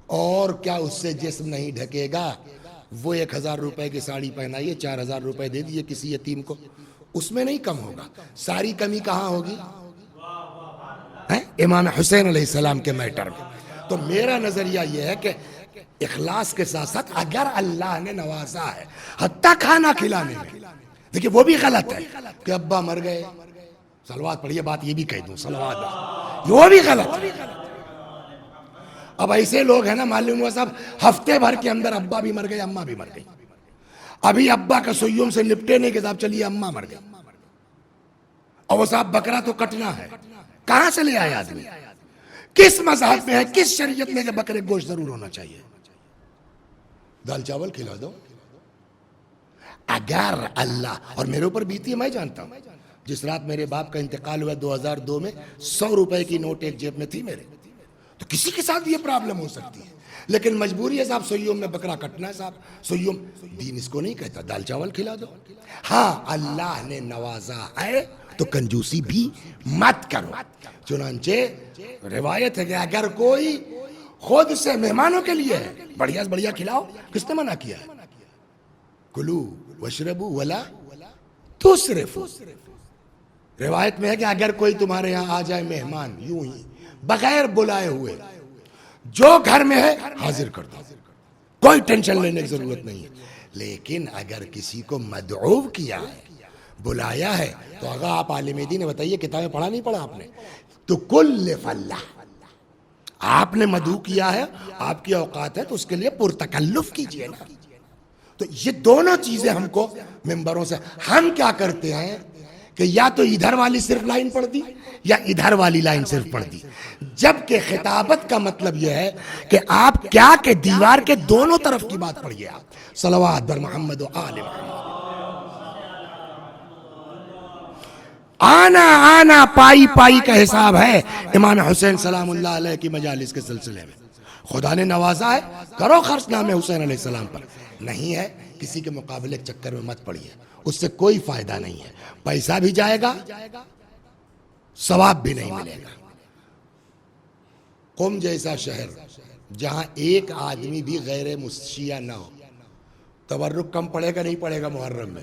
اور کیا اس سے جسم نہیں ڈھکے گا؟ وہ 1,000 روپے کی ساڑی پہنائیے، 4,000 روپے دے دیجئے کسی یتیم کو، اس میں نہیں کم ہوگا۔ ساری کمی کہاں ہوگی؟ امام حسین علیہ السلام کے میٹر میں۔ تو میرا نظریہ یہ ہے کہ اخلاص کے ساتھ ساتھ اگر اللہ نے نوازا ہے حتیٰ کھانا کھلانے میں، دیکھیں وہ بھی غلط ہے کہ ابا مر گئے، صلوات پڑھیے، بات یہ بھی کہہ دوں، صلوات، وہ بھی غلط ہے۔ اب ایسے لوگ ہیں نا، معلوم ہوا صاحب ہفتے بھر کے اندر ابا بھی مر گئے، اماں بھی مر گئی، ابھی ابا کا سیوم سے نپٹے نہیں کہ صاحب چلیے اماں مر گئی، اور وہ صاحب بکرا تو کٹنا ہے، کہاں سے لے آئے آدمی؟ کس مذہب میں ہے، کس شریعت میں کہ بکرے گوشت ضرور ہونا چاہیے؟ دال چاول کھلا دو۔ اگر اللہ، اور میرے اوپر بیتی ہے، میں جانتا ہوں، جس رات میرے باپ کا انتقال ہوا 2002 میں 100 روپے کی نوٹ ایک جیب میں تھی میرے، تو کسی کے ساتھ یہ پرابلم ہو سکتی ہے، لیکن مجبوری ہے صاحب، سیوم میں بکرا کٹنا ہے صاحب، سیوم، دین اس کو نہیں کہتا، دال چاول کھلا دو۔ ہاں اللہ نے نوازا ہے تو کنجوسی بھی مت کرو۔ چنانچہ روایت ہے کہ اگر کوئی خود سے مہمانوں کے لیے ہے، بڑھیا سے بڑھیا کھلاؤ، کس نے منع کیا ہے؟ کلو واشربوا ولا تسرفوا۔ روایت میں ہے کہ اگر کوئی تمہارے یہاں آ جائے مہمان یوں ہی بغیر بلائے ہوئے، جو گھر میں ہے حاضر کر دو، کوئی ٹینشن لینے کی ضرورت نہیں ہے۔ لیکن اگر کسی کو مدعو کیا ہے، بلایا ہے، تو اگر آپ عالم دین نے بتائیے، کتابیں پڑھا نہیں پڑھا آپ نے؟ تو کل فلہ، آپ نے مدعو کیا ہے، آپ کی اوقات ہے، تو اس کے لیے پرتکلف کیجئے نا۔ تو یہ دونوں چیزیں ہم کو ممبروں سے، ہم کیا کرتے ہیں کہ یا تو ادھر والی صرف لائن پڑھ دی یا ادھر والی لائن صرف پڑھ دی، جبکہ خطابت کا مطلب یہ ہے کہ آپ کیا کہ دیوار کے دونوں طرف کی بات پڑھیے۔ آپ صلوات بر محمد و آل محمد۔ آنا آنا پائی پائی کا حساب ہے امام حسین سلام اللہ علیہ کی مجالس کے سلسلے میں۔ خدا نے نوازا ہے، کرو خرچ نام حسین علیہ السلام پر، نہیں ہے کسی کے مقابلے چکر میں مت پڑیے، اس سے کوئی فائدہ نہیں ہے، پیسہ بھی جائے گا، ثواب بھی نہیں ملے گا۔ قم جیسا شہر جہاں ایک آدمی بھی غیر شیعہ نہ ہو، تبرک کم پڑے گا نہیں پڑے گا محرم میں؟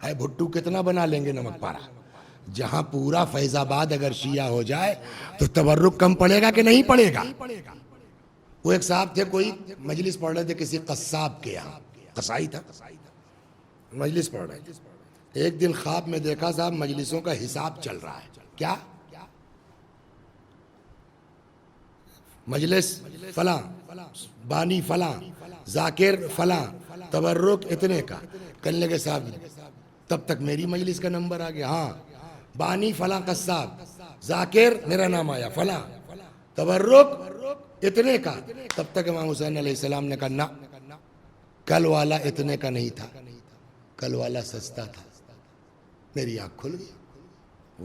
اے بھٹو کتنا بنا لیں گے نمک پارا؟ جہاں پورا فیض آباد اگر شیعہ ہو جائے تو تبرک کم پڑے گا کہ نہیں پڑے گا؟ وہ ایک صاحب تھے، کوئی مجلس پڑھ رہے تھے کسی قصاب کے یہاں، قصائی تھا، مجلس پڑھ رہے تھے، ایک دن خواب میں دیکھا صاحب مجلسوں کا حساب چل رہا ہے، کیا مجلس فلاں، بانی فلاں، ذاکر فلاں، تبرک اتنے کا، کہنے لگے صاحب تب تک میری مجلس کا نمبر آ گیا، ہاں بانی فلاں قصاب، ذاکر میرا نام آیا فلاں، تبرک اتنے کا، تب تک امام حسین علیہ السلام نے کہا نہ، کل والا اتنے کا نہیں تھا، کل والا سستا تھا۔ میری آنکھ کھل گئی۔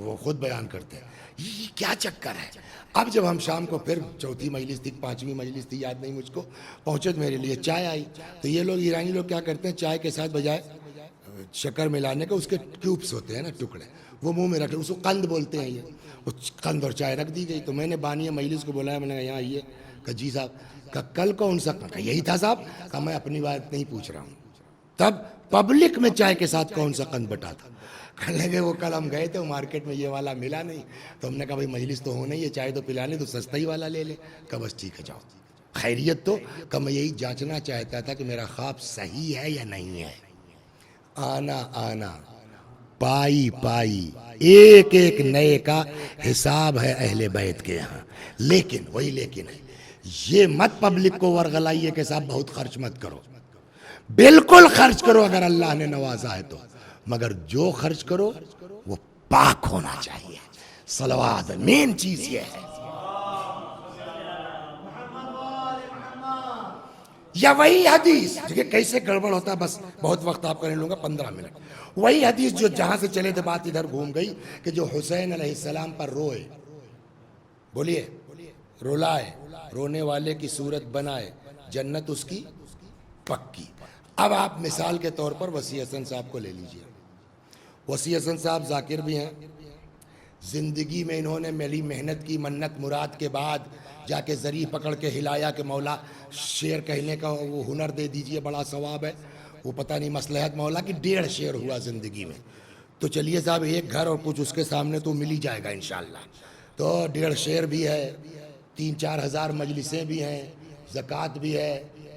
وہ خود بیان کرتے ہیں یہ کیا چکر ہے۔ اب جب ہم شام کو پھر چوتھی مجلس تھی، پانچویں مجلس تھی، یاد نہیں مجھ کو، پہنچے تو میرے لیے چائے آئی، تو یہ لوگ ایرانی لوگ کیا کرتے ہیں، چائے کے ساتھ بجائے شکر ملانے کے اس کے کیوبس ہوتے ہیں نا، ٹکڑے، وہ منہ میں رکھ، اس کو قند بولتے ہیں، یہ وہ قند اور چائے رکھ دی گئی۔ تو میں نے بانی مجلس کو بلایا، میں نے کہا یہاں آئیے، کہ جی صاحب، کہ کل کون سا، کہ یہی تھا صاحب، کہ میں اپنی بات نہیں پوچھ رہا ہوں، تب پبلک میں چائے کے ساتھ کون سا قند بٹا تھا؟ کہنے لگے وہ کل ہم گئے تھے، وہ مارکیٹ میں یہ والا ملا نہیں، تو ہم نے کہا بھائی مجلس تو ہونا ہی ہے، چائے تو پلانے، تو سستا ہی والا لے لے۔ کہا بس ٹھیک ہے جاؤ، خیریت تو؟ کہ میں یہی جانچنا چاہتا تھا کہ میرا خواب صحیح ہے یا نہیں ہے۔ آنا آنا پائی پائی، ایک ایک نئے کا حساب ہے اہل بیت کے یہاں، لیکن وہی لیکن ہے، یہ مت پبلک کو ورغلائیے کہ صاحب بہت خرچ مت کرو، بالکل خرچ کرو اگر اللہ نے نوازا ہے تو، مگر جو خرچ کرو وہ پاک ہونا چاہیے۔ صلوات، مین چیز یہ ہے۔ یا وہی حدیث دیکھیں کیسے گڑبڑ ہوتا ہے، بس بہت وقت آپ کا نہیں لوں گا، 15 منٹ۔ وہی حدیث جو جہاں سے چلے تھے بات ادھر گھوم گئی، کہ جو حسین علیہ السلام پر روئے، بولیے رولائے، رونے والے کی صورت بنائے، جنت اس کی پکی۔ اب آپ مثال کے طور پر وسیع حسن صاحب کو لے لیجئے۔ وسیع حسن صاحب ذاکر بھی ہیں، زندگی میں انہوں نے میری محنت کی، منت مراد کے بعد جا کے زری پکڑ کے ہلایا کہ مولا شعر کہنے کا وہ ہنر دے دیجئے، بڑا ثواب ہے۔ وہ پتہ نہیں مصلحت مولا کی 1.5 شعر ہوا زندگی میں، تو چلیے صاحب ایک گھر اور کچھ اس کے سامنے تو مل ہی جائے گا انشاءاللہ۔ تو 1.5 شعر بھی ہے، 3-4 ہزار مجلسیں بھی ہیں، زکوٰۃ بھی ہے،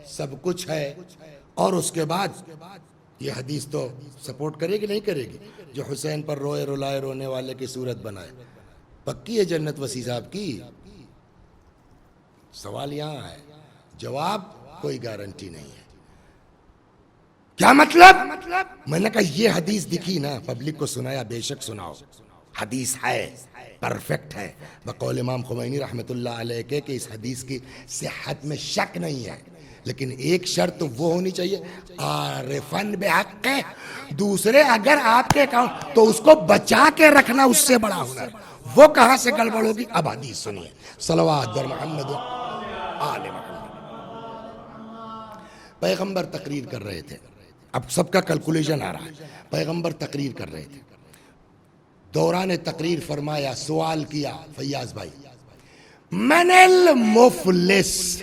سب کچھ ہے، اور اس کے بعد یہ حدیث تو سپورٹ کرے گی نہیں کرے گی؟ جو حسین پر روئے رلائے رونے والے کی صورت بنائے، پکی ہے جنت وسیع صاحب کی؟ سوال یہاں ہے، جواب کوئی گارنٹی نہیں ہے۔ کیا مطلب؟ میں نے کہا یہ حدیث دکھی نا، پبلک کو سنایا، بے شک سناؤ، حدیث ہے، پرفیکٹ ہے، بقول امام خمینی رحمۃ اللہ علیہ کے کہ اس حدیث کی صحت میں شک نہیں ہے، لیکن ایک شرط وہ ہونی چاہیے، عارفن بحق، دوسرے اگر آپ کے اکاؤنٹ تو اس کو بچا کے رکھنا اس سے بڑا ہنر، وہ کہاں سے گڑبڑ ہوگی؟ اب حدیث سنیے، صلوات بر محمد و آل محمد۔ پیغمبر تقریر کر رہے تھے، اب سب کا کیلکولیشن آ رہا ہے، پیغمبر تقریر کر رہے تھے، دوران تقریر فرمایا، سوال کیا فیاض بھائی، من المفلس،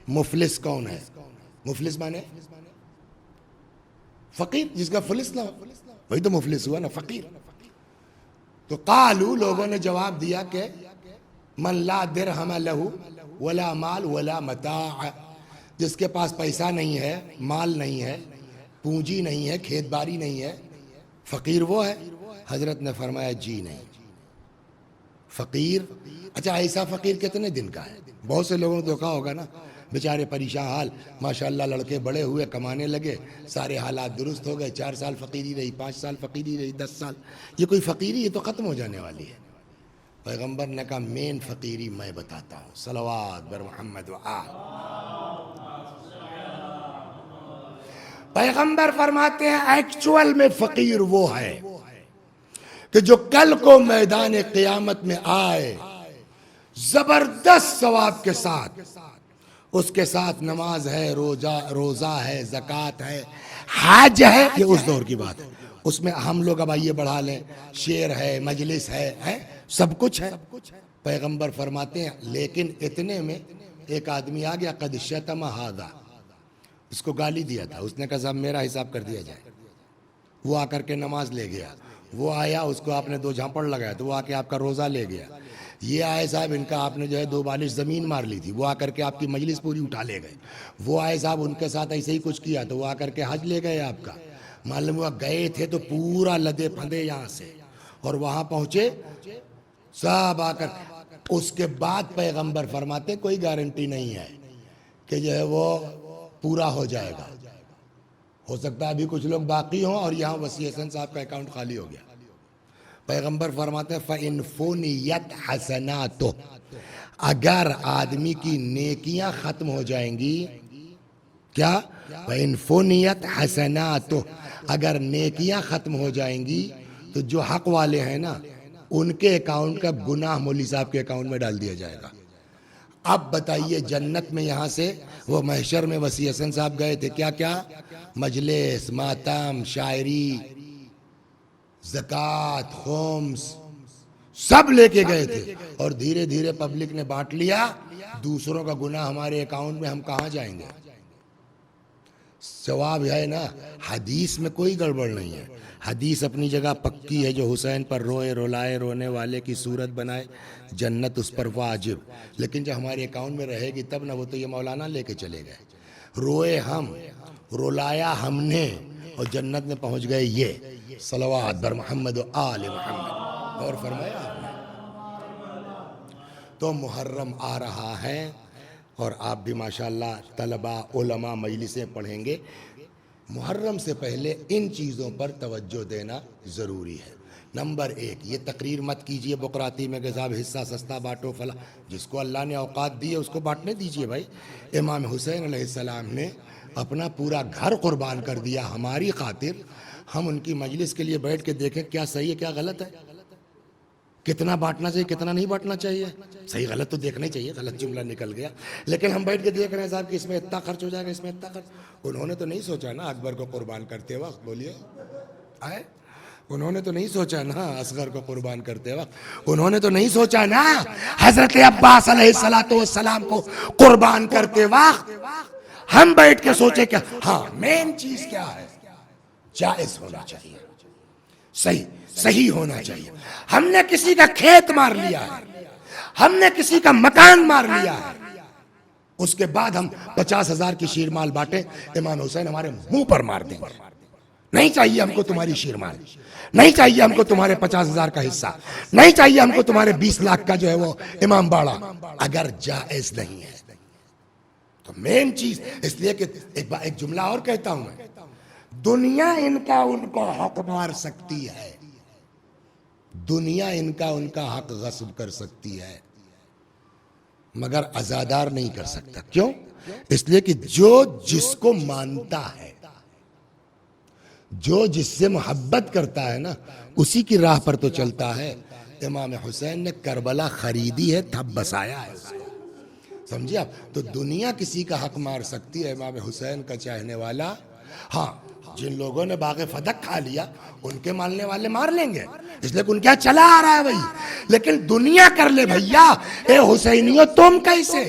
مفلس کون ہے؟ مفلس مانے فقیر، جس کا فلس نہ ہو وہی تو مفلس ہوا نا، فقیر۔ تو قالو، لوگوں نے جواب دیا کہ من لا درہم لہو ولا مال ولا متاع، جس کے پاس پیسہ نہیں ہے، مال نہیں ہے، پونجی نہیں ہے، کھیت باڑی نہیں ہے، فقیر وہ ہے؟ حضرت نے فرمایا جی نہیں، فقیر، اچھا ایسا فقیر کتنے دن کا ہے؟ بہت سے لوگوں نے دیکھا ہوگا نا، بیچارے پریشان حال، ماشاءاللہ لڑکے بڑے ہوئے، کمانے لگے، سارے حالات درست ہو گئے، 4 سال فقیری رہی، 5 سال فقیری رہی، 10 سال، یہ کوئی فقیری؟ یہ تو ختم ہو جانے والی ہے۔ پیغمبر نے کہا مین فقیری میں بتاتا ہوں، صلوات بر محمد و آل۔ پیغمبر فرماتے ہیں ایکچول میں فقیر وہ ہے کہ جو کل کو میدان قیامت میں آئے زبردست ثواب کے ساتھ، اس کے ساتھ نماز ہے، روزہ ہے، زکوٰۃ ہے، حج ہے، یہ اس دور کی بات ہے، اس میں ہم لوگ اب آئیے بڑھا لیں، شعر ہے، مجلس ہے، سب کچھ ہے۔ پیغمبر فرماتے ہیں لیکن اتنے میں ایک آدمی آ گیا، قد شتم ھذا، اس کو گالی دیا تھا، اس نے کہا صاحب میرا حساب کر دیا جائے، وہ آ کر کے نماز لے گیا، وہ آیا، اس کو آپ نے 2 جھاپڑ لگایا تو وہ آ کے آپ کا روزہ لے گیا، یہ آئے صاحب ان کا آپ نے جو ہے 2 بالش زمین مار لی تھی، وہ آ کر کے آپ کی مجلس پوری اٹھا لے گئے، وہ آئے صاحب ان کے ساتھ ایسے ہی کچھ کیا تو وہ آ کر کے حج لے گئے آپ کا، معلوم ہوا گئے تھے تو پورا لدے پھندے یہاں سے، اور وہاں پہنچے سب آ کر، اس کے بعد پیغمبر فرماتے کوئی گارنٹی نہیں ہے کہ جو ہے وہ پورا ہو جائے گا، ہو سکتا ہے ابھی کچھ لوگ باقی ہوں اور یہاں وسیع حسن صاحب کا اکاؤنٹ خالی ہو گیا۔ پیغمبر فرماتے ہیں فَإِن فُنِيَتْ حَسَنَاتُهُ، اگر آدمی کی نیکیاں ختم ہو جائیں گی، کیا؟ فَإِن فُنِيَتْ حَسَنَاتُهُ، اگر نیکیاں ختم ہو جائیں گی تو جو حق والے ہیں نا ان کے اکاؤنٹ کا گناہ مولوی صاحب کے اکاؤنٹ میں ڈال دیا جائے گا۔ اب بتائیے جنت میں یہاں سے وہ محشر میں وسیع حسن صاحب گئے تھے، کیا کیا؟ مجلس، ماتم، شاعری، زکوٰۃ، خمس، سب لے کے گئے تھے، اور دھیرے دھیرے پبلک نے بانٹ لیا، دوسروں کا گناہ ہمارے اکاؤنٹ میں، ہم کہاں جائیں گے؟ جواب ہے نا، حدیث میں کوئی گڑبڑ نہیں ہے، حدیث اپنی جگہ پکی ہے، جو حسین پر روئے رلائے رونے والے کی صورت بنائے جنت اس پر واجب، لیکن جب ہمارے اکاؤنٹ میں رہے گی تب نہ، وہ تو یہ مولانا لے کے چلے گئے، روئے ہم، رلایا ہم نے، اور جنت میں پہنچ گئے یہ، صلوات بر محمد و آل محمد۔ اور فرمایا آپ نے تو محرم آ رہا ہے، اور آپ بھی ماشاءاللہ طلباء علماء مجلسیں پڑھیں گے، محرم سے پہلے ان چیزوں پر توجہ دینا ضروری ہے۔ نمبر 1، یہ تقریر مت کیجئے بقراتی میں کہ صاحب حصہ سستا بانٹو فلا، جس کو اللہ نے اوقات دی ہے اس کو بانٹنے دیجئے بھائی۔ امام حسین علیہ السلام نے اپنا پورا گھر قربان کر دیا ہماری خاطر، ہم ان کی مجلس کے لیے بیٹھ کے دیکھیں کیا صحیح ہے کیا غلط ہے، کتنا بانٹنا چاہیے کتنا نہیں بانٹنا چاہیے، صحیح غلط تو دیکھنا ہی چاہیے، غلط جملہ نکل گیا، لیکن ہم بیٹھ کے دیکھ رہے ہیں صاحب کہ اس میں اتنا خرچ ہو جائے گا، اس میں اتنا خرچ، انہوں نے تو نہیں سوچا نا اکبر کو قربان کرتے وقت، بولیے آئے، انہوں نے تو نہیں سوچا نا اصغر کو قربان کرتے وقت، انہوں نے تو نہیں سوچا نا حضرت عباس علیہ السلام کو قربان کرتے وقت، ہم بیٹھ کے سوچے کہ ہاں مین چیز کیا ہے، جائز ہونا چاہیے، صحیح ہونا چاہیے۔ ہم نے کسی کا کھیت مار لیا ہے، ہم نے کسی کا مکان مار لیا ہے، اس کے بعد ہم 50,000 کی شیرمال بانٹے، امام حسین ہمارے منہ پر مار دیں گے، نہیں چاہیے ہم کو تمہاری شیرمال، نہیں چاہیے ہم کو تمہارے 50,000 کا حصہ، نہیں چاہیے ہم کو تمہارے 20 لاکھ کا جو ہے وہ امام باڑا، اگر جائز نہیں ہے تو مین چیز، اس لیے کہ ایک جملہ اور کہتا ہوں میں، دنیا ان کا ان کو حق مار سکتی ہے، دنیا ان کا حق غصب کر سکتی ہے، مگر عزادار نہیں کر سکتا. کیوں؟ اس لیے کہ جو جس کو مانتا ہے، جو جس سے محبت کرتا ہے نا، اسی کی راہ پر تو چلتا ہے. امام حسین نے کربلا خریدی ہے، تب بسایا ہے اس کو، سمجھے آپ؟ تو دنیا کسی کا حق مار سکتی ہے، امام حسین کا چاہنے والا، ہاں جن لوگوں نے باغ فدق کھا لیا ان کے ماننے والے مار لیں گے، اس لیے کہ ان کیا چلا آ رہا ہے بھائی، لیکن دنیا کر لے بھیا، اے حسینیوں تم کیسے،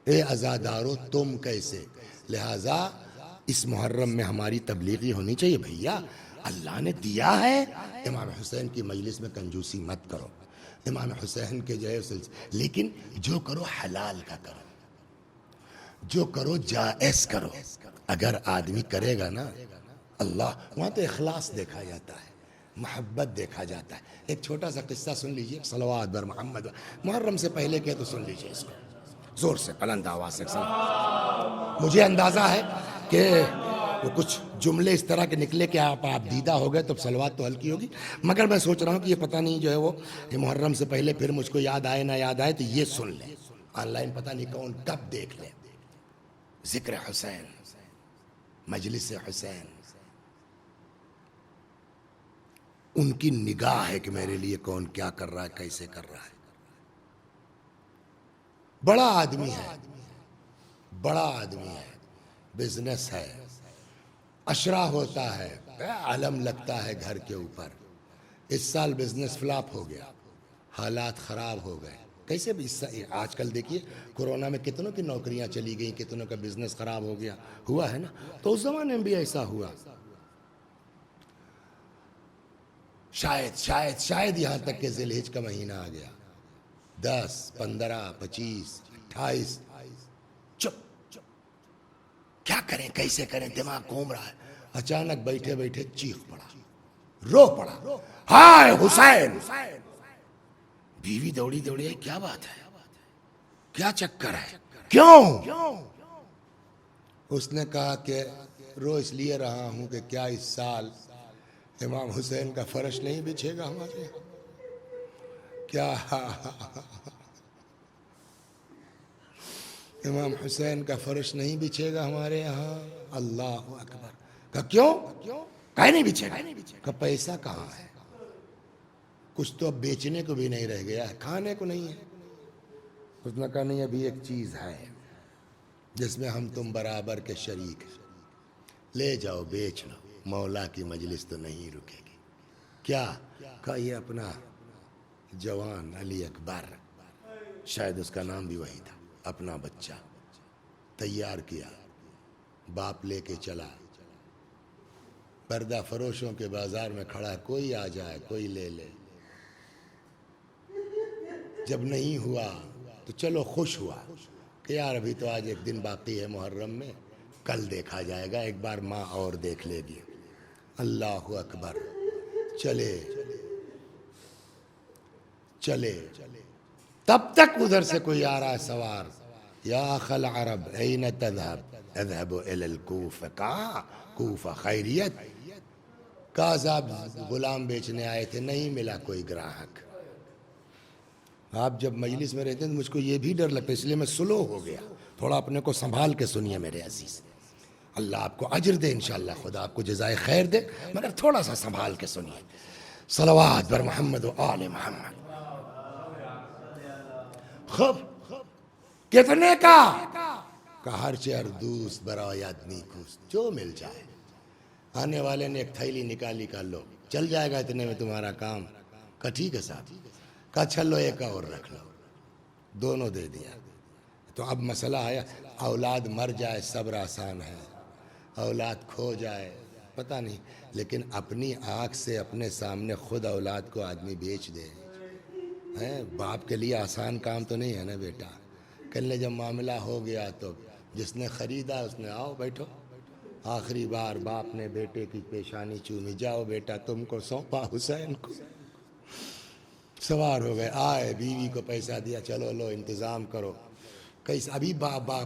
اے عزادارو تم کیسے. لہذا اس محرم میں ہماری تبلیغی ہونی چاہیے بھیا، اللہ نے دیا ہے، امام حسین کی مجلس میں کنجوسی مت کرو، امام حسین کے جو ہے لیکن جو کرو حلال کا کرو، جو کرو جائز کرو. اگر آدمی کرے گا نا، اللہ وہاں تو اخلاص دیکھا جاتا ہے، محبت دیکھا جاتا ہے. ایک چھوٹا سا قصہ سن لیجئے، صلوات بر محمد، محرم سے پہلے کہ تو سن لیجئے اس کو زور سے بلند آواز سے. مجھے اندازہ ہے کہ وہ کچھ جملے اس طرح کے نکلے کہ آپ دیدہ ہو گئے تو صلوات تو ہلکی ہوگی، مگر میں سوچ رہا ہوں کہ یہ پتہ نہیں جو ہے وہ یہ محرم سے پہلے پھر مجھ کو یاد آئے نہ یاد آئے تو یہ سن لیں، آن لائن پتہ نہیں کون کب دیکھ لیں. ذکر حسین، مجلس حسین، ان کی نگاہ ہے کہ میرے لیے کون کیا کر رہا ہے، کیسے کر رہا ہے. بڑا آدمی ہے، بڑا آدمی ہے، بزنس ہے، اشرا ہوتا ہے، علم لگتا ہے گھر کے اوپر. اس سال بزنس فلاپ ہو گیا، حالات خراب ہو گئے. کیسے بھی آج کل دیکھیے کورونا میں کتنوں کی نوکریاں چلی گئیں، کتنوں کا بزنس خراب ہو گیا، ہوا ہے نا. تو اس زمانے میں بھی ایسا ہوا، شاید یہاں تک کہ ذی الحج کا مہینہ آ گیا، 10 15 25 28، چپ کیا کریں کیسے کریں، دماغ گھوم رہا ہے. اچانک بیٹھے بیٹھے چیخ پڑا، رو پڑا، ہائے حسین. بیوی دوڑی آئی، کیا بات ہے، کیا چکر ہے، کیوں؟ اس نے کہا کہ رو اس لیے رہا ہوں کہ کیا اس سال امام حسین کا فرش نہیں بچھے گا ہمارے یہاں؟ کیا امام حسین کا فرش نہیں بچھے گا ہمارے یہاں؟ اللہ اکبر. کہا کیوں؟ کہیں نہیں بچھے گا. کہا پیسہ کہاں ہے؟ کچھ تو اب بیچنے کو بھی نہیں رہ گیا ہے، کھانے کو نہیں ہے. اس نے کہا نہیں، ابھی ایک چیز ہے جس میں ہم تم برابر کے شریک ہیں، لے جاؤ بیچ لو، مولا کی مجلس تو نہیں رکے گی. کیا؟ کہا یہ اپنا جوان علی اکبر، شاید اس کا نام بھی وہی تھا، اپنا بچہ تیار کیا، باپ لے کے چلا، پردہ فروشوں کے بازار میں کھڑا، کوئی آ جائے کوئی لے لے. جب نہیں ہوا تو چلو خوش ہوا کہ یار ابھی تو آج ایک دن باقی ہے محرم میں، کل دیکھا جائے گا، ایک بار ماں اور دیکھ لے گی. اللہ اکبر. چلے تب تک ادھر سے کوئی آ رہا ہے سوار، یا اخل عرب این تذهب اذهب الى الکوفہ. کہاں کوفہ؟ خیریت؟ کہا صاحب غلام بیچنے آئے تھے، نہیں ملا کوئی گراہک. آپ جب مجلس میں رہتے ہیں تو مجھ کو یہ بھی ڈر لگتا ہے، اس لیے میں سلو ہو گیا. تھوڑا اپنے کو سنبھال کے سنیے میرے عزیز، اللہ آپ کو اجر دے انشاءاللہ، خدا آپ کو جزائے خیر دے، مگر تھوڑا سا سنبھال کے سنیے. صلوات بر محمد و آل محمد. خب کتنے کا؟ ہر چہر دوست برایت نیکوست، جو مل جائے. آنے والے نے ایک تھیلی نکالی، کا لو چل جائے گا اتنے میں تمہارا کام. کہا ٹھیک ہے صاحب. کہا چلو ایک اور رکھ لو، دونوں دے دیا. تو اب مسئلہ آیا، اولاد مر جائے صبر آسان ہے، اولاد کھو جائے پتہ نہیں، لیکن اپنی آنکھ سے اپنے سامنے خود اولاد کو آدمی بیچ دے، ہیں باپ کے لیے آسان کام تو نہیں ہے نا بیٹا. کل جب معاملہ ہو گیا تو جس نے خریدا اس نے آؤ بیٹھو. آخری بار باپ نے بیٹے کی پیشانی چومی, جاؤ بیٹا تم کو سونپا حسین کو. سوار ہو گئے, آئے بیوی کو پیسہ دیا, چلو لو انتظام کرو. کیسے ابھی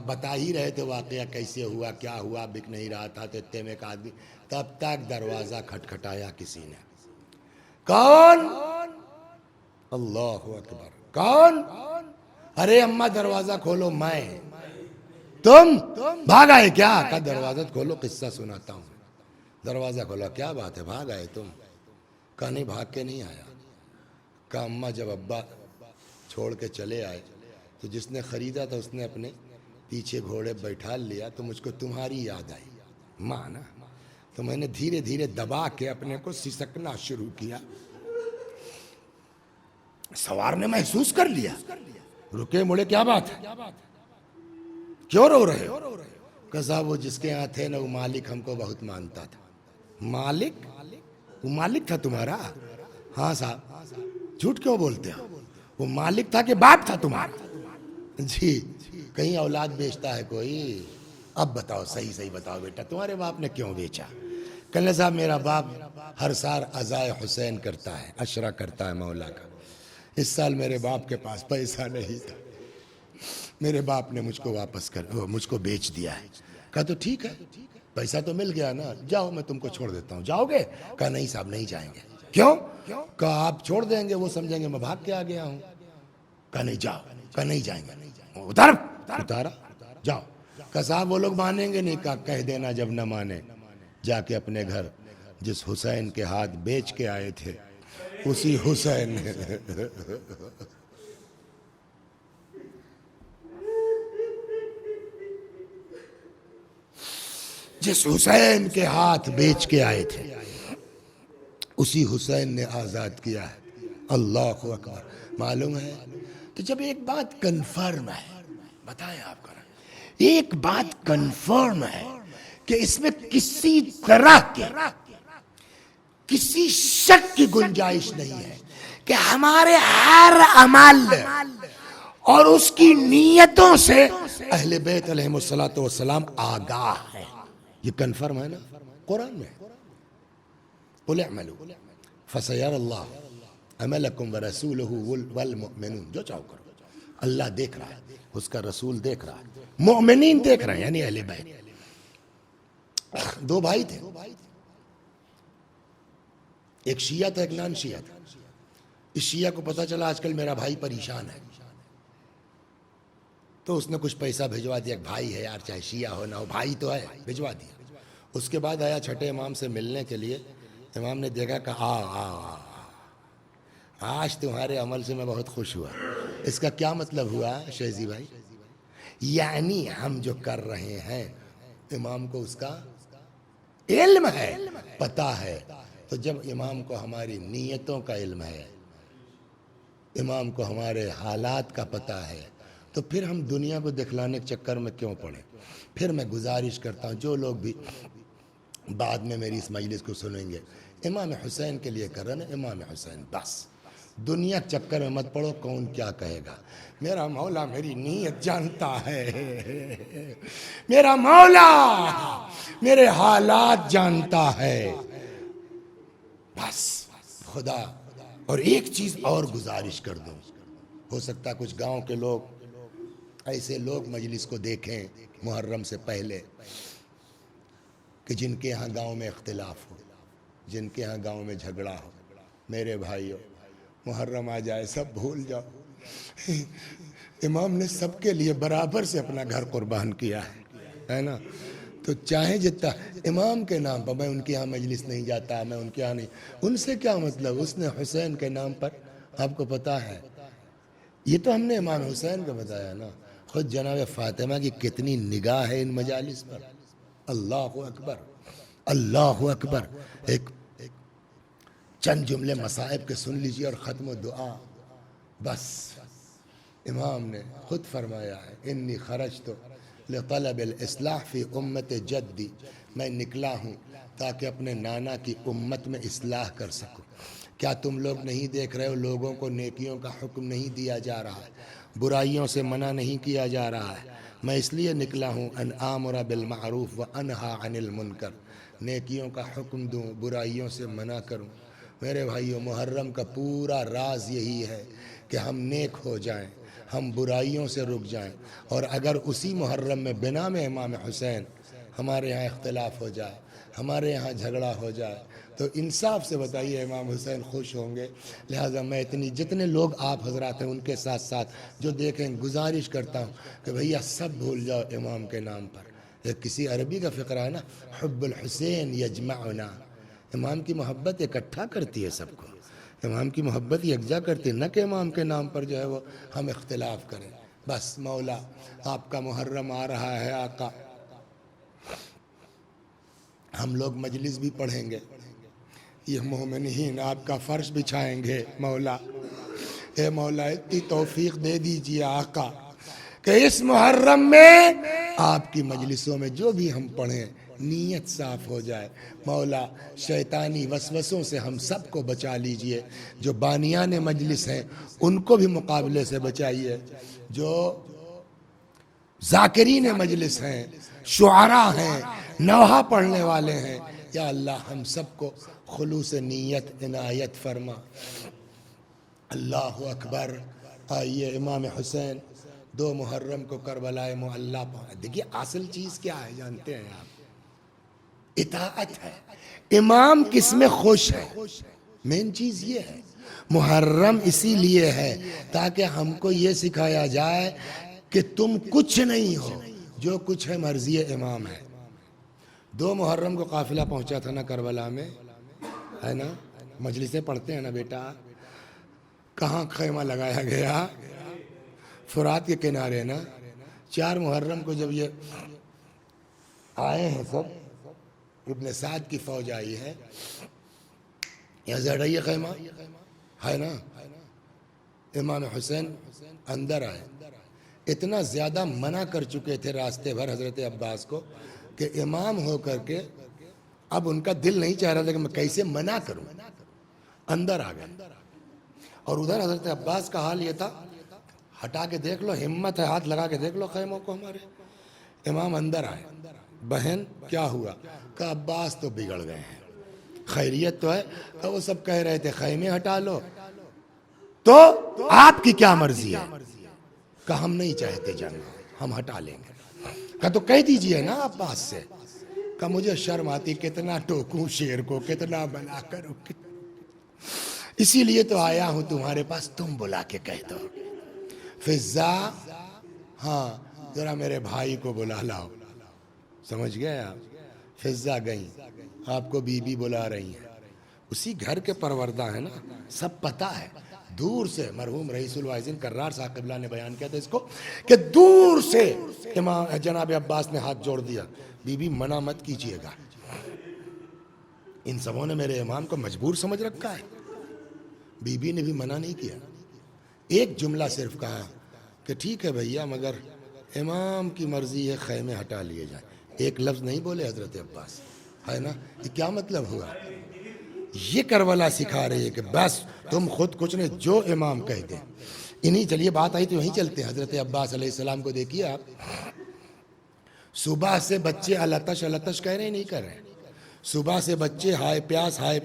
بتا ہی رہے تھے واقعہ کیسے ہوا کیا ہوا, بک نہیں رہا تھا تو اتنے میں ایک آدمی, تب تک دروازہ کھٹکھٹایا کسی نے. کون؟ اللہ اکبر. کون؟ ارے اماں دروازہ کھولو. میں. تم بھاگ آئے کیا؟ کہا دروازہ کھولو قصہ سناتا ہوں. دروازہ کھولا, کیا بات ہے بھاگ آئے تم؟ کہا نہیں بھاگ کے نہیں آیا. کہا اماں جب ابا چھوڑ کے چلے آئے تو جس نے خریدا تھا اس نے اپنے پیچھے گھوڑے بیٹھا لیا تو مجھ کو تمہاری یاد آئی ماں نا, تو میں نے دھیرے دھیرے دبا کے اپنے کو سسکنا شروع کیا. سوار نے محسوس کر لیا, رکے مڑے, کیا بات ہے کیوں رو رہے ہو؟ کہ صاحب وہ جس کے یہاں تھے نا وہ مالک ہم کو بہت مانتا تھا. مالک؟ وہ مالک تھا تمہارا؟ ہاں صاحب. جھوٹ کیوں بولتے ہو؟ وہ مالک تھا کہ باپ تھا تمہارا؟ جی. کہیں اولاد بیچتا ہے کوئی؟ اب بتاؤ صحیح بتاؤ بیٹا تمہارے باپ نے کیوں بیچا؟ کہنے صاحب میرا باپ ہر سال عزائے حسین کرتا ہے, عشرہ کرتا ہے مولا کا. اس سال میرے باپ کے پاس پیسہ نہیں تھا, میرے باپ نے مجھ کو بیچ دیا ہے. کہا تو ٹھیک ہے پیسہ تو مل گیا نا, جاؤ میں تم کو چھوڑ دیتا ہوں, جاؤ گے؟ کہا نہیں صاحب نہیں جائیں گے. کیوں؟ کہا آپ چھوڑ دیں گے وہ سمجھیں گے میں بھاگ کے آ گیا ہوں. کہا نہیں جاؤ. کہا نہیں جائیں گے. اتارا جاؤ. کہا صاحب وہ لوگ مانیں گے نہیں. کہا کہہ دینا جب نہ مانے جا کے اپنے گھر جس حسین کے ہاتھ بیچ کے آئے تھے اسی حسین نے جس حسین کے ہاتھ بیچ کے آئے تھے اسی حسین نے آزاد کیا ہے. اللہ اکبر. معلوم ہے تو جب ایک بات کنفرم ہے, بتائیں آپ کو, ایک بات کنفرم ہے کہ اس میں کسی طرح کے کسی شک کی گنجائش نہیں ہے کہ ہمارے ہر عمل اور اس کی نیتوں سے اہل بیت علیہ الصلوۃ والسلام آگاہ ہے. یہ کنفرم ہے نا قرآن میں. قل اعملوا فسيرى الله عملكم ورسوله والمؤمنون. جو چاہو کرو, اللہ دیکھ رہا ہے, اس کا رسول دیکھ رہا ہے, مؤمنین دیکھ رہے ہیں یعنی اہل بیت. دو بھائی تھے, ایک شیعہ تھا ایک نان شیعہ تھا. اس شیعہ کو پتا چلا آج کل میرا بھائی پریشان ہے تو اس نے کچھ پیسہ بھجوا دیا. بھائی ہے یار, چاہے شیعہ ہو نہ ہو بھائی تو ہے, بھجوا دیا. اس کے بعد آیا چھٹے امام سے ملنے کے لیے. امام نے دیکھا کہ آج تمہارے عمل سے میں بہت خوش ہوا. اس کا کیا مطلب ہوا شیزی بھائی؟ یعنی ہم جو کر رہے ہیں امام کو اس کا علم ہے, پتہ ہے. تو جب امام کو ہماری نیتوں کا علم ہے, امام کو ہمارے حالات کا پتہ ہے, تو پھر ہم دنیا کو دکھلانے کے چکر میں کیوں پڑیں؟ پھر میں گزارش کرتا ہوں جو لوگ بھی بعد میں میری اس مجلس کو سنیں گے, امام حسین کے لیے کر رہے ہیں, امام حسین بس. دنیا چکر میں مت پڑو کون کیا کہے گا. میرا مولا میری نیت جانتا ہے, میرا مولا میرے حالات جانتا ہے بس. خدا. اور ایک چیز اور گزارش کر دوں, ہو سکتا ہے کچھ گاؤں کے لوگ ایسے لوگ مجلس کو دیکھیں محرم سے پہلے کہ جن کے ہاں گاؤں میں اختلاف ہو, جن کے ہاں گاؤں میں جھگڑا ہو. میرے بھائیو محرم آ جائے سب بھول جاؤ, امام نے سب کے لیے برابر سے اپنا گھر قربان کیا ہے نا. تو چاہے جتنا امام کے نام پر, میں ان کے ہاں مجلس نہیں جاتا, میں ان کے ہاں نہیں, ان سے کیا مطلب؟ اس نے حسین کے نام پر, آپ کو پتا ہے یہ تو ہم نے امام حسین کو بتایا نا. خود جناب فاطمہ کی کتنی نگاہ ہے ان مجالس پر. اللہ اکبر, اللہ اکبر. ایک چند جملے مصائب کے سن لیجیے اور ختم و دعا. بس امام نے خود فرمایا ہے انی خرجت لطلب الاصلاح فی امت جدی، میں نکلا ہوں تاکہ اپنے نانا کی امت میں اصلاح کر سکوں۔ کیا تم لوگ نہیں دیکھ رہے ہو لوگوں کو نیکیوں کا حکم نہیں دیا جا رہا ہے، برائیوں سے منع نہیں کیا جا رہا ہے؟ میں اس لیے نکلا ہوں ان آمر بالمعروف و انہا عن المنکر، نیکیوں کا حکم دوں، برائیوں سے منع کروں۔ میرے بھائیو، محرم کا پورا راز یہی ہے کہ ہم نیک ہو جائیں، ہم برائیوں سے رک جائیں، اور اگر اسی محرم میں بنا میں امام حسین ہمارے یہاں اختلاف ہو جائے، ہمارے یہاں جھگڑا ہو جائے، تو انصاف سے بتائیے امام حسین خوش ہوں گے؟ لہٰذا میں جتنے لوگ آپ حضرات ہیں ان کے ساتھ ساتھ جو دیکھیں گزارش کرتا ہوں کہ بھیا سب بھول جاؤ امام کے نام پر۔ ایک کسی عربی کا فقرہ ہے نا، حب الحسین یجمعنا، امام کی محبت اکٹھا کرتی ہے سب کو، امام کی محبت یکجا کرتی ہے، نہ کہ امام کے نام پر جو ہے وہ ہم اختلاف کریں۔ بس مولا آپ کا محرم آ رہا ہے آقا، ہم لوگ مجلس بھی پڑھیں گے، یہ مومنین آپ کا فرش بچھائیں گے۔ مولا اے مولا اتنی توفیق دے دیجئے آقا کہ اس محرم میں آپ کی مجلسوں میں جو بھی ہم پڑھیں نیت صاف ہو جائے۔ مولا شیطانی وسوسوں سے ہم سب کو بچا لیجئے، جو بانیان مجلس ہیں ان کو بھی مقابلے سے بچائیے، جو ذاکرین مجلس ہیں، شعراء ہیں، نوحہ پڑھنے والے ہیں، یا اللہ ہم سب کو خلوص نیت عنایت فرما۔ اللہ اکبر۔ آئیے امام حسین 2 محرم کو کربلا معلیٰ پہنچا۔ دیکھیے اصل چیز کیا ہے جانتے ہیں آپ؟ اطاعت ہے۔ امام کس میں خوش ہے؟ مین چیز یہ ہے۔ محرم اسی لیے ہے تاکہ ہم کو یہ سکھایا جائے کہ تم کچھ نہیں ہو، جو کچھ ہے مرضی امام ہے۔ 2 محرم کو قافلہ پہنچا تھا نا کربلا میں، ہے نا، مجلسیں پڑھتے ہیں نا بیٹا، کہاں خیمہ لگایا گیا؟ فرات کے کنارے نا۔ 4 محرم کو جب یہ آئے ہیں سب، ابن سعد کی فوج آئی ہے، یہاں سے ہٹائیے خیمہ، ہے نا، امام حسین اندر آئے۔ اتنا زیادہ منع کر چکے تھے راستے بھر حضرت عباس کو کہ امام ہو کر کے اب ان کا دل نہیں چاہ رہا تھا کہ میں کیسے منع کروں، اندر آ گئے۔ اور ادھر حضرت عباس کا حال یہ تھا، ہٹا کے دیکھ لو، ہمت ہے ہاتھ لگا کے دیکھ لو خیموں کو ہمارے۔ امام اندر آئے، بہن کیا ہوا؟ کہ عباس تو بگڑ گئے ہیں، خیریت تو ہے؟ کہ وہ سب کہہ رہے تھے خیمے ہٹا لو، تو آپ کی کیا مرضی ہے؟ کہ ہم نہیں چاہتے جنگ، ہم ہٹا لیں گے۔ کہ تو کہہ دیجئے نا عباس سے، کہ مجھے شرم آتی، کتنا ٹوکوں شیر کو، کتنا بلا کروں، اسی لیے تو آیا ہوں تمہارے پاس، تم بلا کے کہہ دو۔ فضا، ہاں ذرا میرے بھائی کو بلا لاؤ۔ سمجھ گئے آپ؟ فضا گئیں، آپ کو بی بی بلا رہی ہیں، اسی گھر کے پروردہ ہے نا، سب پتہ ہے۔ دور سے مرحوم رئیس الواعظین کرار صاحب قبلہ نے بیان کیا تھا اس کو کہ دور سے امام جناب عباس نے ہاتھ جوڑ دیا، بی بی منع مت کیجئے گا۔ ان سبوں نے میرے امام کو مجبور سمجھ رکھا ہے، بی بی نے بھی منع نہیں کیا، ایک جملہ صرف کہا کہ ٹھیک ہے بھیا مگر امام کی مرضی ہے خیمے ہٹا لیے جائیں۔ ایک لفظ نہیں بولے حضرت عباس، ہے نا۔ یہ کیا مطلب ہوا؟ یہ کربلا سکھا رہی ہے کہ بس تم خود کچھ نہیں، جو امام کہہ دیں۔ انہیں چلیے بات آئی تو وہیں چلتے ہیں۔ حضرت عباس علیہ السلام کو دیکھیے آپ، صبح سے بچے التش التش کہہ رہے ہیں، نہیں کر رہے ہیں؟ صبح سے بچے ہائے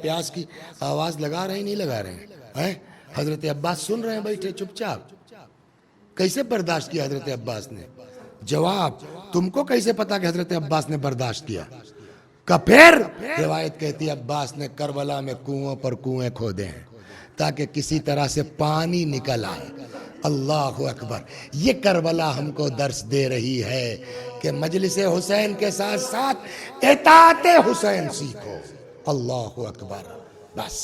پیاس کی آواز لگا رہے ہیں، نہیں لگا رہے ہیں؟ حضرت عباس سن رہے ہیں بیٹھے چپ چاپ۔ کیسے برداشت کیا حضرت عباس نے؟ جواب، تم کو کیسے پتا کہ حضرت عباس نے برداشت کیا؟ کہ پھر روایت کہتی ہے عباس نے کربلا میں کنووں پر کنویں کھودے ہیں تاکہ کسی طرح سے پانی نکل آئے۔ اللہ اکبر۔ یہ کربلا ہم کو درس دے رہی ہے کہ مجلس حسین کے ساتھ ساتھ اطاعت حسین سیکھو۔ اللہ اکبر۔ بس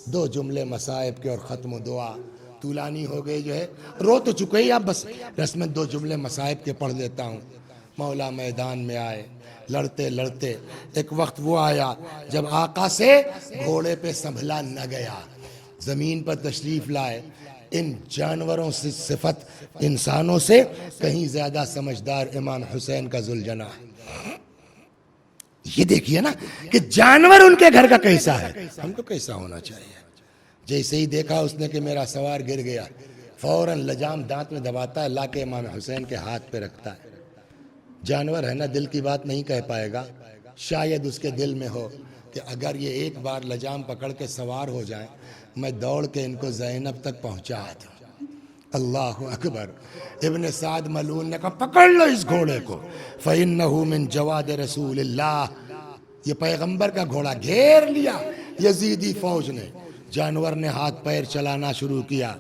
2 جملے مصائب کے اور ختم دعا، طولانی ہو گئی جو ہے، رو تو چکے ہی آپ، بس رسمیں 2 جملے مصائب کے پڑھ دیتا ہوں۔ مولا میدان میں آئے، لڑتے لڑتے ایک وقت وہ آیا جب آقا سے گھوڑے پہ سنبھلا نہ گیا، زمین پر تشریف لائے، ان جانوروں سے صفت انسانوں سے کہیں زیادہ سمجھدار امام حسین کا ذوالجناح ہے۔ یہ دیکھیے نا کہ جانور ان کے گھر کا کیسا ہے، ہم کو کیسا ہونا چاہیے۔ جیسے ہی دیکھا اس نے کہ میرا سوار گر گیا، فوراً لجام دانت میں دباتا ہے، لا کے امام حسین کے ہاتھ پہ رکھتا ہے۔ جانور ہے نا، دل کی بات نہیں کہہ پائے گا، شاید اس کے دل میں ہو کہ اگر یہ ایک بار لجام پکڑ کے سوار ہو جائیں، میں دوڑ کے ان کو زینب تک پہنچا دوں۔ اللہ اکبر۔ ابن سعد ملعون نے کہا پکڑ لو اس گھوڑے کو، فَإِنَّهُ مِن جَوَادِ رسول اللہ، یہ پیغمبر کا گھوڑا۔ گھیر لیا یزیدی فوج نے، جانور نے ہاتھ پیر چلانا شروع کیا۔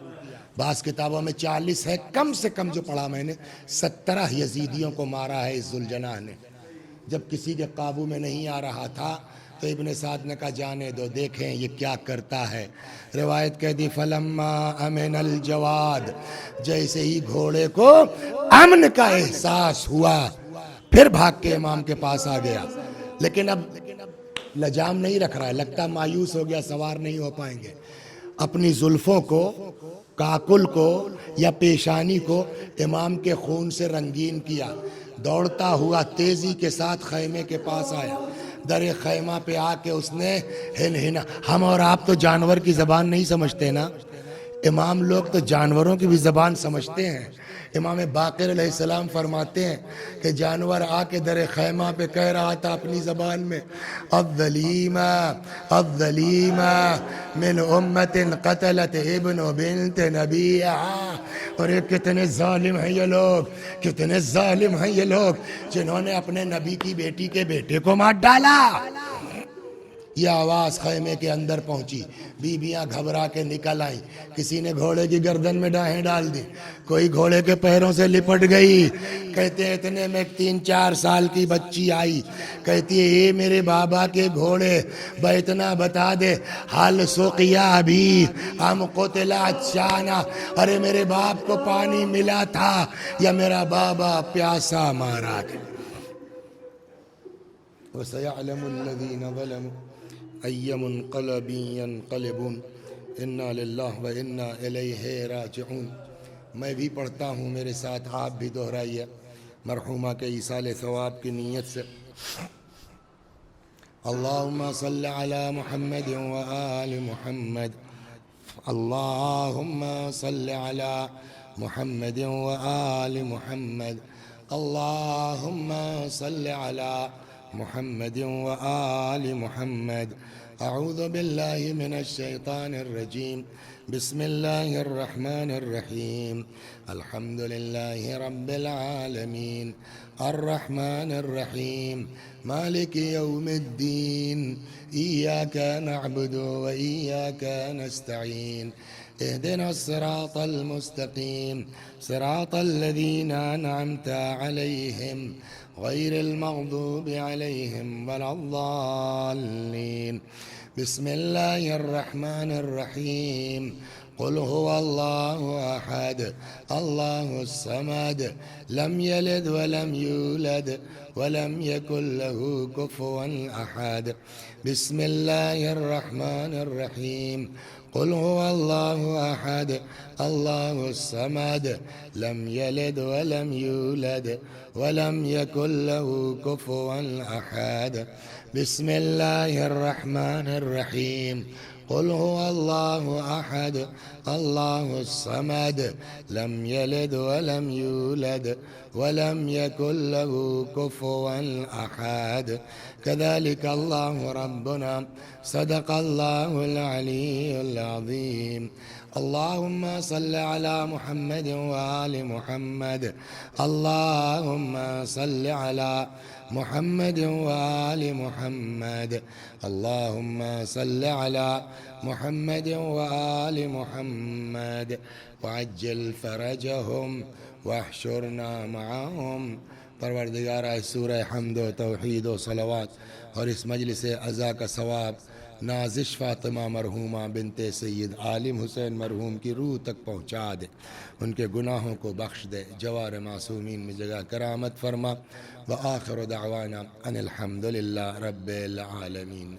بعض کتابوں میں 40 ہے، کم سے کم جو پڑھا میں نے 17 یزیدیوں کو مارا ہے اس ذوالجناح نے۔ جب کسی کے قابو میں نہیں آ رہا تھا تو ابن سعد نے کہا جانے دو، دیکھیں یہ کیا کرتا ہے۔ روایت کہتی فَلَمَّا أَمِنَ الْجَوَادِ، جیسے ہی گھوڑے کو امن کا احساس ہوا پھر بھاگ کے امام کے پاس آ گیا، لیکن اب لجام نہیں رکھ رہا ہے، لگتا مایوس ہو گیا، سوار نہیں ہو پائیں گے۔ اپنی زلفوں کو، کاکل کو یا پیشانی کو امام کے خون سے رنگین کیا، دوڑتا ہوا تیزی کے ساتھ خیمے کے پاس آیا۔ در خیمہ پہ آ کے اس نے ہن ہم اور آپ تو جانور کی زبان نہیں سمجھتے نا، امام لوگ تو جانوروں کی بھی زبان سمجھتے ہیں۔ امام باقر علیہ السلام فرماتے ہیں کہ جانور آ کے در خیمہ پہ کہہ رہا تھا اپنی زبان میں الظلیمہ الظلیمہ من امت قتلت ابن بنت نبیہا، اور یہ کتنے ظالم ہیں یہ لوگ، کتنے ظالم ہیں یہ لوگ جنہوں نے اپنے نبی کی بیٹی کے بیٹے کو مار ڈالا۔ یہ آواز خیمے کے اندر پہنچی، بیویاں گھبرا کے نکل آئیں، کسی نے گھوڑے کی گردن میں ڈاہیں ڈال دی، کوئی گھوڑے کے پیروں سے لپٹ گئی۔ کہتے ہیں اتنے میں 3-4 سال کی بچی آئی، کہتی ہے اے میرے بابا کے گھوڑے اتنا بتا دے حال سقیا ابھی ہم قتلا چانا، ارے میرے باپ کو پانی ملا تھا یا میرا بابا پیاسا مارا گیا۔ وَسَيَعْلَمُ الَّذِينَ ظَلَمُوا أَيَّ مُنقَلَبٍ يَنقَلِبُونَ إِنَّا لِلَّهِ وَإِنَّا إِلَيْهِ رَاجِعُونَ۔ میں بھی پڑھتا ہوں، میرے ساتھ آپ بھی دہرائیے مرحومہ کے ایصال ثواب کی نیت سے۔ اللہم صل علی محمد وآل محمد، اللہم صل علی محمد وآل محمد، اللہم صل علی محمد وآل محمد۔ اعوذ باللہ من الشیطان الرجیم، بسم اللہ الرحمن الرحیم، الحمد للہ رب العالمین، الرحمن الرحیم، مالک یوم الدین، ایاک نعبد و ایاک نستعین، اهدنا الصراط المستقیم، صراط الذین انعمت علیہم غیر المغضوب علیہم ولا الضالین۔ بسم اللہ الرحمن الرحیم، قل هو اللہ احد اللہ الصمد لم یلد ولم یولد ولم یکن له کفوا احد۔ بسم اللہ الرحمن الرحیم، قل هو اللہ احد اللہ الصمد لم یلد ولم یولد ولم یکن له کفوا احد۔ بسم اللہ الرحمن الرحیم، قل هو اللہ احد اللہ الصمد لم یلد ولم یولد ولم یکن له کفوا احد۔ كذلك اللہ ربنا صدق اللہ العلی العظیم۔ اللہم صل علی محمد وآل محمد، اللہم صل علی محمد وآل محمد، اللہم صل علی محمد وآل محمد، وعجل فرجہم واحشرنا معہم۔ پروردگارہ سورہ حمد و توحید و صلوات اور اس مجلس عزا کا ثواب نازش فاطمہ مرحومہ بنت سید عالم حسین مرحوم کی روح تک پہنچا دے، ان کے گناہوں کو بخش دے، جوار معصومین میں جگہ کرامت فرما۔ وآخر دعوانا ان الحمد للہ رب العالمین۔